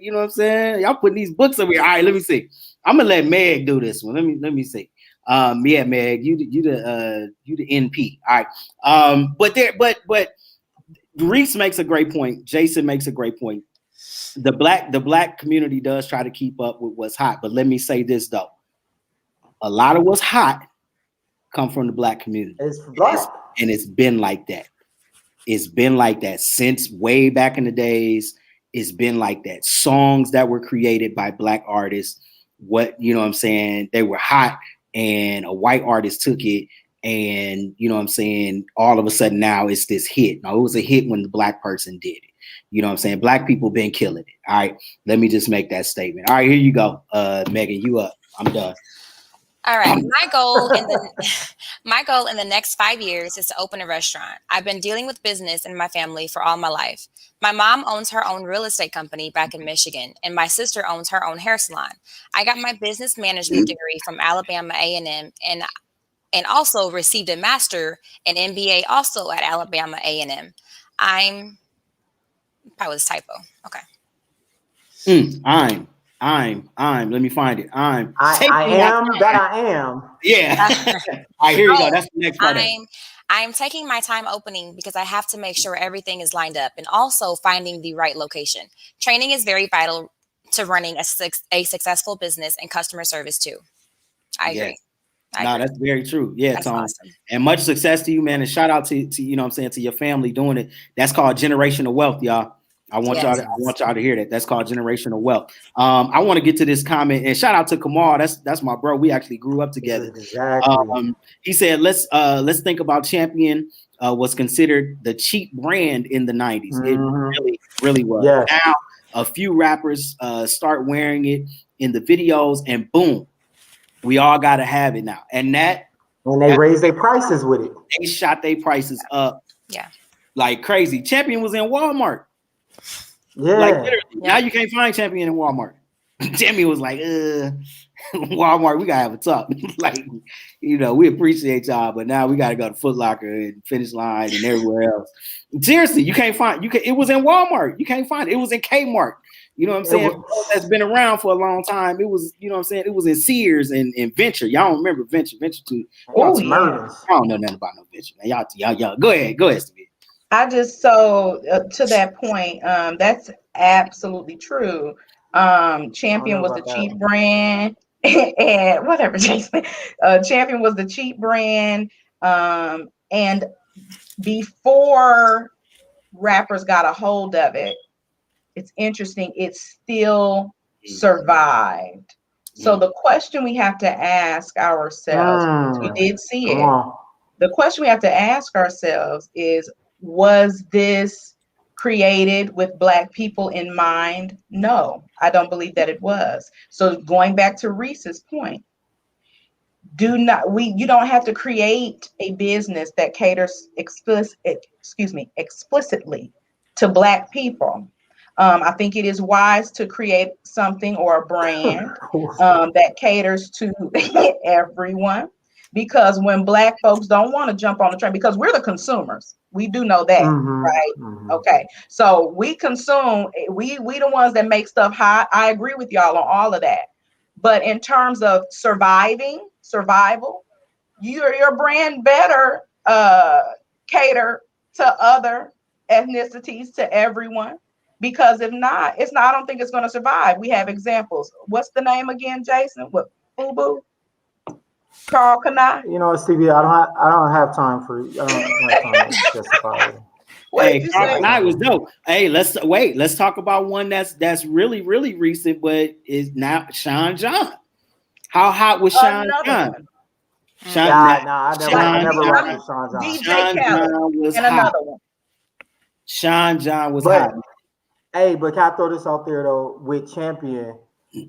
You know what I'm saying? Y'all putting these books up here. All right, let me see. I'm gonna let Meg do this one. Let me see. Yeah, Meg, you the NP. All right. But Reese makes a great point. Jason makes a great point. The black community does try to keep up with what's hot, but let me say this though: a lot of what's hot come from the black community. It's black. And it's been like that. It's been like that since way back in the days. It's been like that. Songs that were created by black artists, you know what I'm saying? They were hot and a white artist took it and, you know what I'm saying? All of a sudden now it's this hit. Now it was a hit when the black person did it. You know what I'm saying? Black people been killing it. All right. Let me just make that statement. All right, here you go. Megan, you up. I'm done. All right. My goal in the next 5 years is to open a restaurant. I've been dealing with business in my family for all my life. My mom owns her own real estate company back in Michigan, and my sister owns her own hair salon. I got my business management degree from Alabama A&M and also received a master and MBA also at Alabama A&M. That was a typo. Okay. Let me find it. I am. Yeah. All right, here you go. That's the next part. I'm taking my time opening because I have to make sure everything is lined up and also finding the right location. Training is very vital to running a successful business and customer service too. I agree. That's very true. Yeah, that's Tom. Awesome. And much success to you, man. And shout out to you know what I'm saying, to your family doing it. That's called generational wealth, y'all. I want y'all to hear that. That's called generational wealth. I want to get to this comment and shout out to Kamal. That's my bro. We actually grew up together. Exactly. He said, let's think about Champion was considered the cheap brand in the 90s. Mm-hmm. It really, really was. Yes. Now a few rappers start wearing it in the videos, and boom, we all got to have it now. And they raised their prices with it. They shot their prices up, like crazy. Champion was in Walmart. Yeah. Like literally, now you can't find Champion in Walmart. Jimmy was like, Walmart, we gotta have a talk. Like, you know, we appreciate y'all, but now we gotta go to Foot Locker and Finish Line and everywhere else. Seriously, you can't find. It was in Walmart. You can't find it. It was in Kmart. You know what I'm saying? That's been around for a long time. It was, you know what I'm saying? It was in Sears and Venture. Y'all don't remember Venture too. Oh, yeah. I don't know nothing about no Venture, man. Y'all. Go ahead, Stevie. To that point, that's absolutely true. Champion was the cheap brand, and whatever, Jason. Champion was the cheap brand, and before rappers got a hold of it, it's interesting. It still survived. So the question we have to ask ourselves, we did see it. The question we have to ask ourselves is, was this created with Black people in mind? No, I don't believe that it was. So going back to Reese's point, you don't have to create a business that caters explicitly to Black people. I think it is wise to create something or a brand that caters to everyone. Because when Black folks don't want to jump on the train, because we're the consumers, we do know that, right? Mm-hmm. Okay, so we consume, we the ones that make stuff hot. I agree with y'all on all of that. But in terms of survival, your brand better cater to other ethnicities, to everyone. Because if not, I don't think it's going to survive. We have examples. What's the name again, Jason? What, FUBU? Carl Kanai? You know, Stevie, I don't have time for you. I don't have time to justify it. Hey, Carl Kanai was dope. Hey, let's talk about one that's really, really recent, but is now Sean John. How hot was Sean John? I never rocked with Sean John. DJ Khaled was and hot. Another one. Sean John was hot. Hey, but can I throw this out there though? With Champion,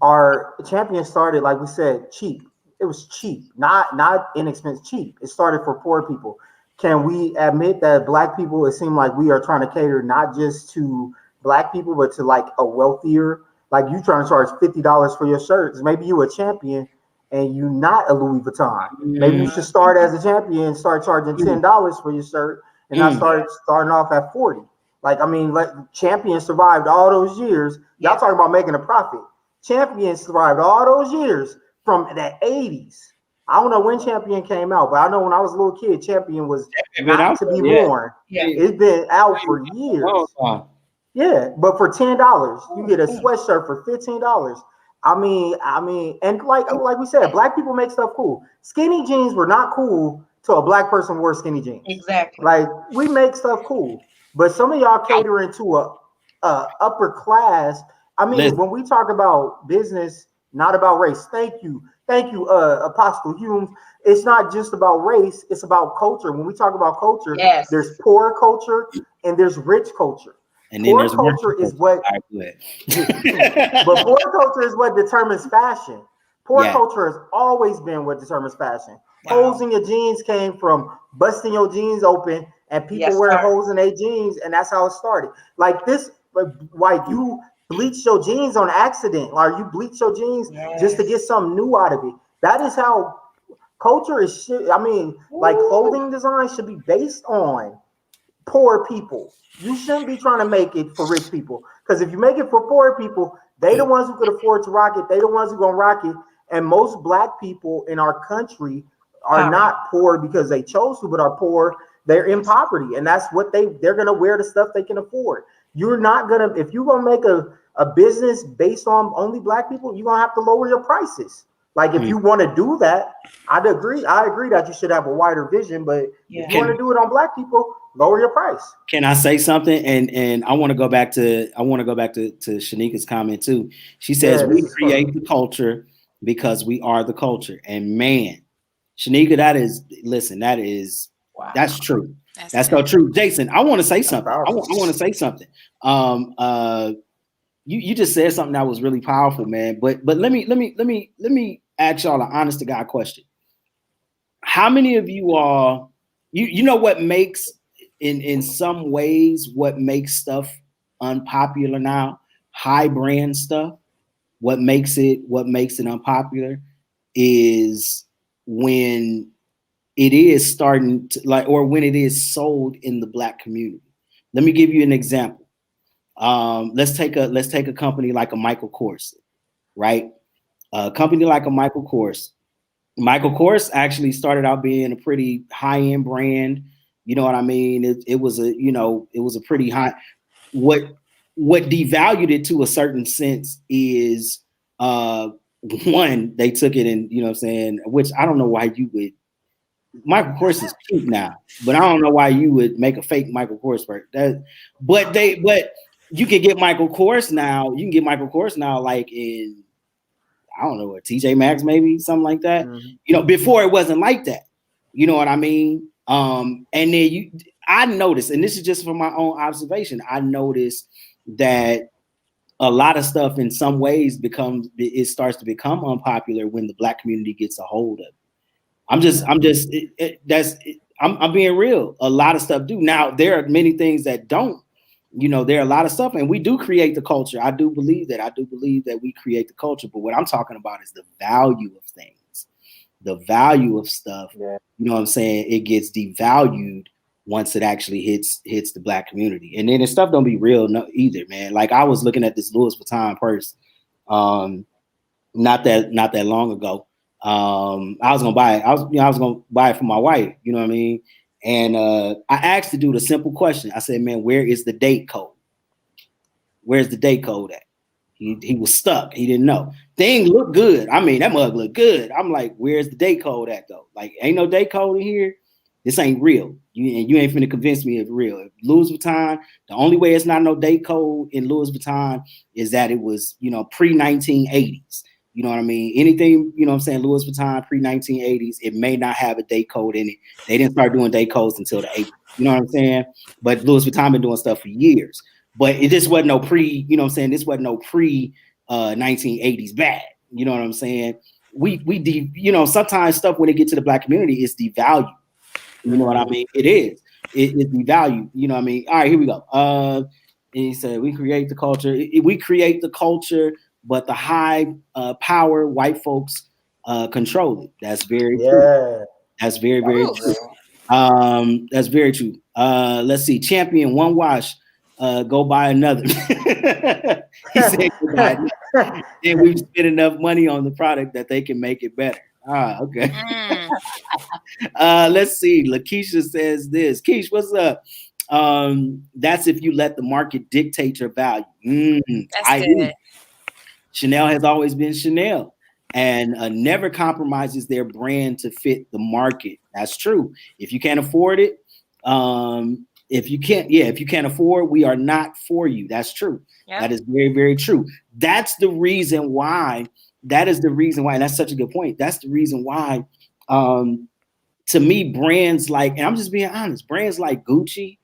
our champion started, like we said, cheap. It was cheap, not inexpensive, cheap. It started for poor people. Can we admit that black people, it seemed like we are trying to cater not just to black people, but to like a wealthier, like you trying to charge $50 for your shirts. Maybe you a champion and you not a Louis Vuitton. Maybe you should start as a champion and start charging $10 for your shirt and not starting off at 40. Like, I mean, like champions survived all those years. Y'all talking about making a profit. Champions survived all those years from the 80s. I don't know when Champion came out, but I know when I was a little kid, Champion was not to be worn. Yeah. It's been out for years. Yeah, but for $10, you get a sweatshirt for $15. I mean, and like we said, black people make stuff cool. Skinny jeans were not cool till a black person wore skinny jeans. Exactly. Like we make stuff cool, but some of y'all catering to a upper class. I mean, when we talk about business, not about race. Thank you, Apostle Humes. It's not just about race; it's about culture. When we talk about culture, there's poor culture and there's rich culture. And then poor there's culture is what, but poor culture is what determines fashion. Poor culture has always been what determines fashion. Holes in your jeans came from busting your jeans open and people wearing holes in their jeans, and that's how it started. Like this, like you bleach your jeans on accident, or you bleach your jeans just to get something new out of it. That is how culture is. I mean, like clothing design should be based on poor people. You shouldn't be trying to make it for rich people, because if you make it for poor people, they the ones who could afford to rock it. They the ones who gonna rock it. And most black people in our country are not poor because they chose to, but are poor. They're in poverty, and that's what they're gonna wear the stuff they can afford. You're not gonna, if you're gonna make a business based on only black people, you're gonna have to lower your prices. Like if you want to do that, I agree that you should have a wider vision, but if you want to do it on black people, lower your price. Can I say something? And I want to go back to Shanika's comment too. She says we create the culture because we are the culture. And man, Shanika, that's true. That's so true. Jason, I want to say something. I want to say something. You just said something that was really powerful, man. But let me ask y'all an honest to God question. How many of you are you know what makes in some ways what makes stuff unpopular now? High brand stuff. What makes it unpopular is when it is starting to or when it is sold in the black community. Let me give you an example. Let's take a company like a Michael Kors, right? A company like a Michael Kors. Michael Kors actually started out being a pretty high-end brand. You know what I mean? It was a pretty high. What devalued it to a certain sense is one, they took it and you know what I'm saying, which I don't know why you would. Michael Kors is cheap now, but I don't know why you would make a fake Michael Kors for that. But you can get Michael Kors now. You can get Michael Kors now, like in, I don't know, a TJ Maxx, maybe something like that. Mm-hmm. You know, before it wasn't like that. You know what I mean? And then I noticed, and this is just from my own observation, I noticed that a lot of stuff in some ways starts to become unpopular when the black community gets a hold of it. I'm being real. A lot of stuff do. Now, there are many things that don't. You know, there are a lot of stuff, and we do create the culture. I do believe that. I do believe that we create the culture. But what I'm talking about is the value of things, the value of stuff. Yeah. You know what I'm saying? It gets devalued once it actually hits the black community. And then the stuff don't be real either, man. Like I was looking at this Louis Vuitton purse, not that long ago. I was gonna buy it. I was gonna buy it for my wife. You know what I mean? And I asked the dude a simple question. I said, "Man, where is the date code? Where's the date code at?" He was stuck. He didn't know. Thing looked good. I mean, that mug looked good. I'm like, "Where's the date code at though? Like, ain't no date code in here. This ain't real. You ain't finna convince me it's real." Louis Vuitton, the only way it's not no date code in Louis Vuitton is that it was, pre-1980s. You know what I mean? Anything, you know what I'm saying, Louis Vuitton pre-1980s, it may not have a date code in it. They didn't start doing date codes until the 80s. You know what I'm saying? But Louis Vuitton been doing stuff for years. But it just wasn't no this wasn't no pre 1980s bad. You know what I'm saying? Sometimes stuff when it get to the black community is devalued. You know what I mean? It is. It's devalued. You know what I mean? All right, here we go. And he said, we create the culture. We create the culture, but the high power white folks control it. That's very true. That's very, very true. That's very true. Let's see. Champion, one wash, go buy another. He said, go buy another. And we've spent enough money on the product that they can make it better. Okay. Let's see. Lakeisha says this. Keish, what's up? That's if you let the market dictate your value. That's good. Chanel has always been Chanel and never compromises their brand to fit the market. That's true. If you can't afford it, if you can't afford, we are not for you. That's true. Yep. That is very, very true. That's the reason why. And that's such a good point. That's the reason why, to me, brands like, and I'm just being honest, brands like Gucci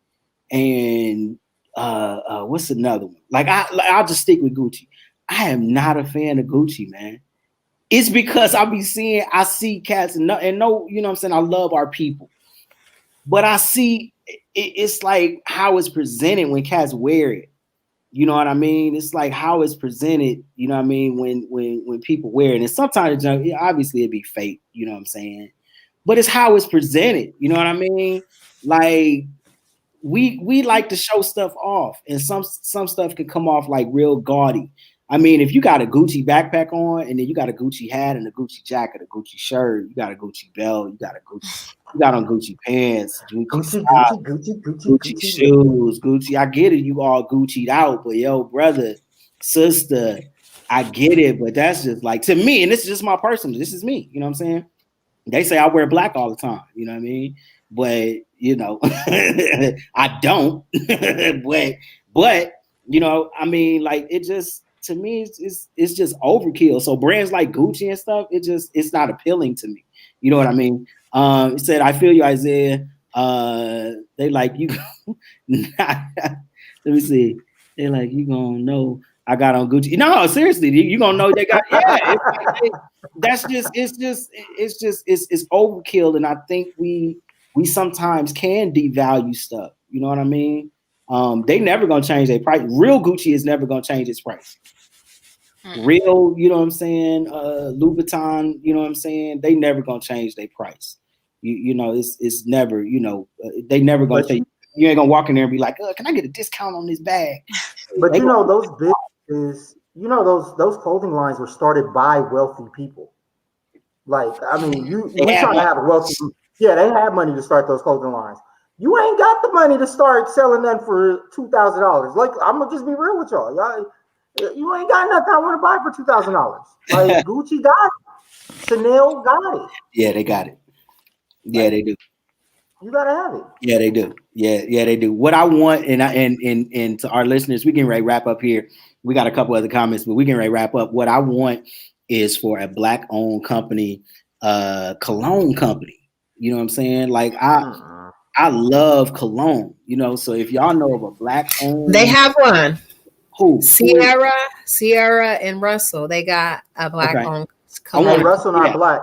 and what's another one? Like I'll just stick with Gucci. I am not a fan of Gucci, man. It's because I see cats and no, you know what I'm saying? I love our people, but I see it's like how it's presented when cats wear it. You know what I mean? It's like how it's presented, you know what I mean, when people wear it. And sometimes obviously it'd be fake, you know what I'm saying? But it's how it's presented, you know what I mean? Like we like to show stuff off, and some stuff can come off like real gaudy. I mean, if you got a Gucci backpack on, and then you got a Gucci hat and a Gucci jacket, a Gucci shirt, you got a Gucci belt, you got on Gucci pants, Gucci shoes, Gucci. I get it, you all Gucci'd out, but yo, brother, sister, I get it, but that's just like, to me, and this is just my personal, this is me, you know what I'm saying? They say I wear black all the time, you know what I mean? But, you know, I don't, but, you know, I mean, like, it just, to me, it's just overkill. So brands like Gucci and stuff, it's not appealing to me. You know what I mean? It said, I feel you, Isaiah. They like you. Let me see. They like, you gonna know I got on Gucci. No, seriously, you gonna know they got. Yeah, it's overkill, and I think we sometimes can devalue stuff. You know what I mean? They never gonna change their price. Real Gucci is never gonna change its price. Real, you know what I'm saying? Louis Vuitton, you know what I'm saying? They never gonna change their price. You know, it's never, you know, they never gonna say, you ain't gonna walk in there and be like, can I get a discount on this bag? But you know, those businesses, you know, those clothing lines were started by wealthy people. Like, I mean, we trying to have a wealthy, they have money to start those clothing lines. You ain't got the money to start selling them for $2,000. Like, I'm gonna just be real with y'all. You ain't got nothing I want to buy for $2,000. Like Gucci got it, Chanel got it. Yeah, they got it. Yeah, they do. You gotta have it. Yeah, they do. Yeah, they do. What I want, and to our listeners, we can wrap up here. We got a couple other comments, but we can wrap up. What I want is for a black-owned company, cologne company. You know what I'm saying? Like I love cologne. You know, so if y'all know of a black-owned, they have one. Who? Sierra and Russell. They got a black-owned cologne. Russell not black.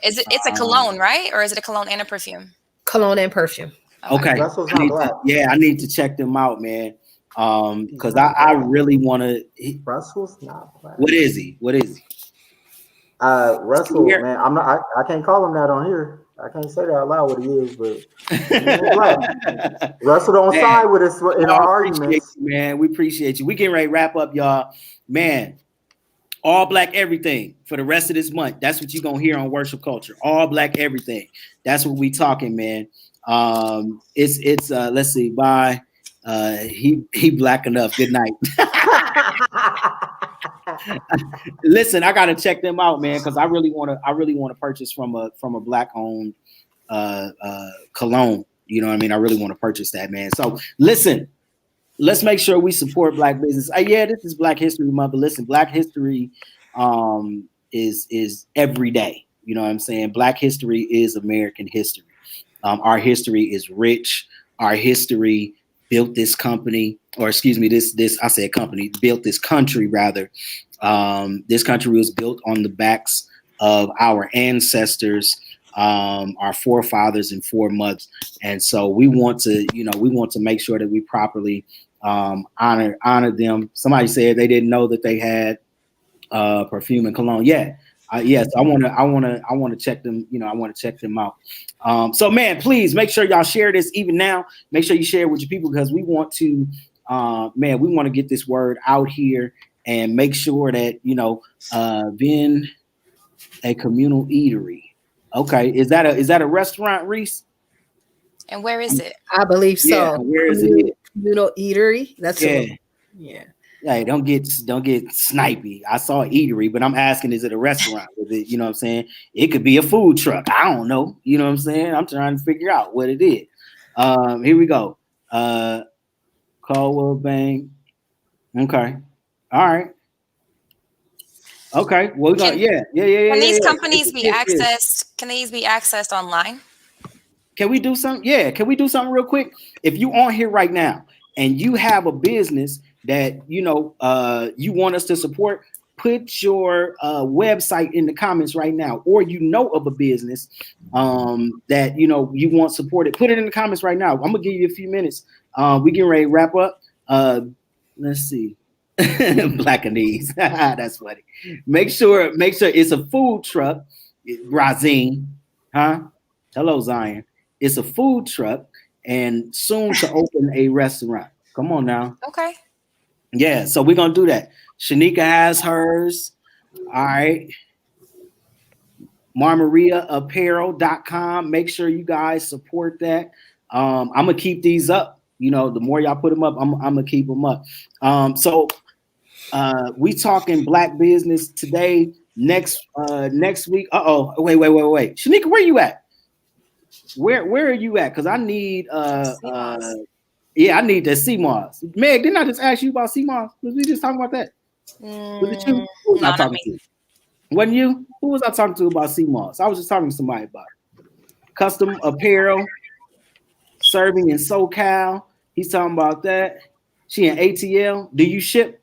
Is it? It's a cologne, right? Or is it a cologne and a perfume? Cologne and perfume. Okay. Russell's not black. I need to check them out, man. Because I really want to. Russell's not black. What is he? Russell, man. I'm not. I can't call him that on here. I can't say that out loud what he is, but he ain't black. Russell don't side with us in our arguments. Man, we appreciate you. We getting ready to wrap up, y'all. Man, all black everything for the rest of this month. That's what you're gonna hear on Worship Culture. All black everything. That's what we talking, man. It's let's see, bye. He black enough. Good night. Listen, I gotta check them out, man, because I really want to purchase from a black owned cologne. You know what I mean? I really want to purchase that, man. So listen, let's make sure we support black business. This is Black History Month, but listen, Black History is every day. You know what I'm saying? Black history is American history. Our history is rich. Our history built this company, or excuse me, this I said company, built this country rather. This country was built on the backs of our ancestors, our forefathers and foremothers, and so we want to make sure that we properly honor them. Somebody said they didn't know that they had perfume and cologne. Yes, I want to check them. I want to check them out. So, man, please make sure y'all share this. Even now, make sure you share it with your people, because we want to, we want to get this word out here and make sure that Vin, a communal eatery. Okay, is that a restaurant, Reese? And where is it? I believe so. Yeah, where is it? Communal eatery. That's yeah. Yeah. Hey, don't get snipey. I saw an eatery, but I'm asking, is it a restaurant? Is it, you know what I'm saying? It could be a food truck. I don't know. You know what I'm saying? I'm trying to figure out what it is. Here we go. Caldwell Bank. Okay. All right. Okay. Well, we got Can these companies be accessed? Can these be accessed online? Can we do something? Yeah. Can we do something real quick? If you on here right now and you have a business that you want us to support, put your website in the comments right now, or of a business that you want supported. Put it in the comments right now. I'm gonna give you a few minutes. We getting ready to wrap up. Let's see. Blackanese. That's funny. Make sure it's a food truck. Razine, huh? Hello, Zion. It's a food truck and soon to open a restaurant. Come on now. Okay. Yeah, so we're gonna do that. Shanika has hers. All right. MarmariaApparel.com. Make sure you guys support that. I'm gonna keep these up. The more y'all put them up, I'm gonna keep them up. So we talking Black business today. Next week. Wait. Shanika, where you at? Where are you at? Because I need I need the CMOS. Meg, didn't I just ask you about CMOS? Was we just talking about that? Was it you? Who was I talking to? Wasn't you? Who was I talking to about CMOS? I was just talking to somebody about it. Custom apparel, serving in SoCal. He's talking about that. She in ATL. Do you ship?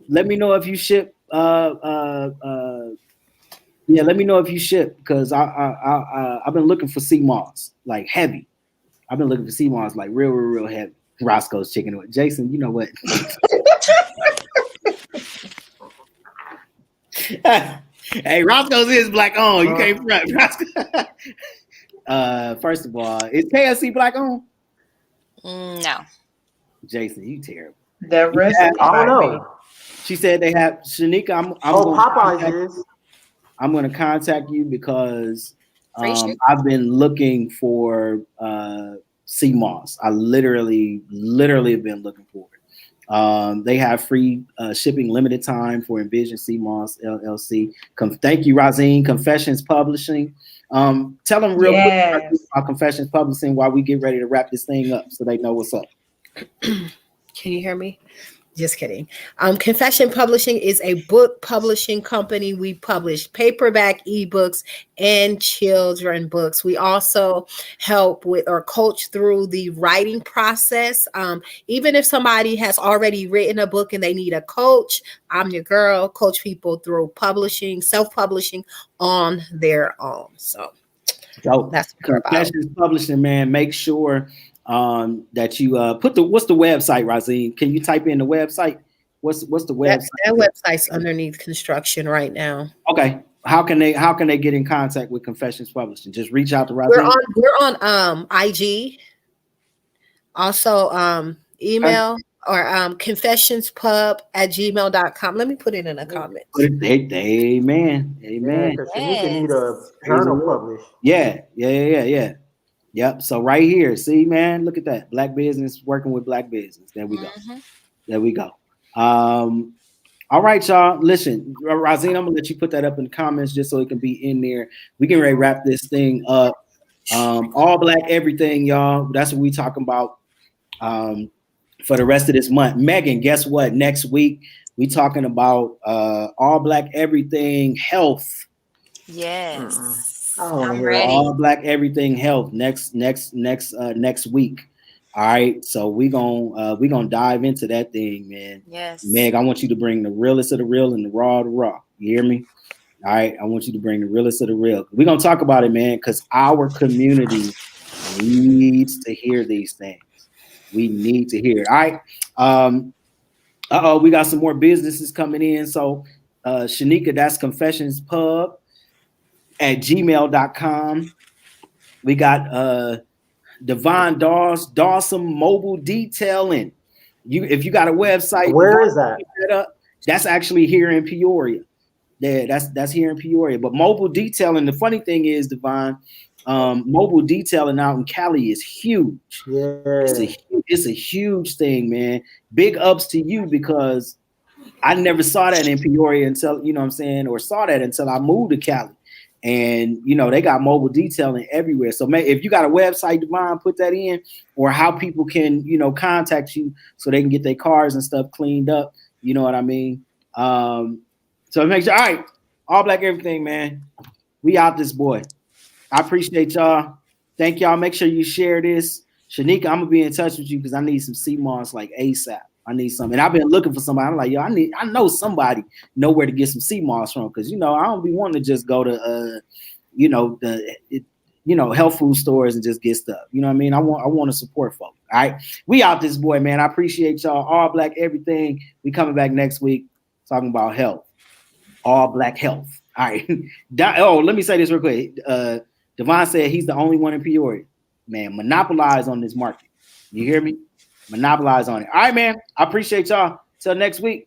Let me know if you ship. Let me know if you ship, because I've been looking for CMOS like heavy. I've been looking for CMOS like real heavy. Roscoe's chicken. Jason, you know what? Hey, Roscoe's is black on. You can't front, Roscoe. First of all, is KFC black on? No. Jason, you terrible. The rest I don't know. She said they have Shanika. Popeyes is. I'm going to contact you because I've been looking for CMOS. I literally have been looking for it. They have free shipping, limited time for Envision CMOS LLC. Thank you, Razine. Confessions Publishing. Tell them real quick about Confessions Publishing while we get ready to wrap this thing up, so they know what's up. Can you hear me? Just kidding. Confession Publishing is a book publishing company. We publish paperback ebooks and children books. We also help with or coach through the writing process. Even if somebody has already written a book and they need a coach, I'm your girl. Coach people through publishing, self-publishing on their own. So that's what Confessions Publishing, man. Make sure that you put what's the website, Razine? Can you type in the website? What's the website? That website's underneath construction right now. Okay. How can they get in contact with Confessions Publishing? Just reach out to Razine. We're on IG. Also email or confessionspub@gmail.com. Let me put it in the comments. Amen. Because Shanika need a journal published. Yeah. Yep. So right here, see, man, look at that. Black business working with Black business. There we go. There we go. All right, y'all. Listen, Razine, I'm gonna let you put that up in the comments just so it can be in there. We can ready to wrap this thing up. All Black everything, y'all. That's what we talking about for the rest of this month. Megan, guess what? Next week we talking about All Black everything health. Yes. I'm ready. All Black everything health next week. All right, so we gonna dive into that thing, man. Yes. Meg, I want you to bring the realest of the real and the raw of the raw. You hear me? All right, I want you to bring the realest of the real. We're gonna talk about it, man, because our community needs to hear these things. We need to hear it. All right. We got some more businesses coming in. So Shanika, that's confessionspub at gmail.com. We got Devon Dawson Mobile Detailing. If you got a website, Where is that? That's actually here in Peoria. Yeah, that's here in Peoria. But mobile detailing, the funny thing is, Devon, mobile detailing out in Cali is huge. Yeah. It's a huge thing, man. Big ups to you, because I never saw that in Peoria until, you know what I'm saying, or saw that until I moved to Cali. And, you know, they got mobile detailing everywhere. So if you got a website, Devon, put that in, or how people can, you know, contact you so they can get their cars and stuff cleaned up. You know what I mean? So make sure, all right, All Black Everything, man. We out this boy. I appreciate y'all. Thank y'all. Make sure you share this. Shanika, I'm gonna be in touch with you because I need some CMOS like ASAP. I need some, and I've been looking for somebody. I'm like, yo, I know somebody know where to get some CMOS from, because, you know, I don't be wanting to just go to you know, health food stores and just get stuff. You know what I mean? I want to support folks. All right, we out this boy, man. I appreciate y'all. All Black Everything. We coming back next week talking about health. All Black health. All right. Let me say this real quick. Devon said he's the only one in Peoria. Man, monopolize on this market. You hear me? Monopolize on it. All right, man. I appreciate y'all. Till next week.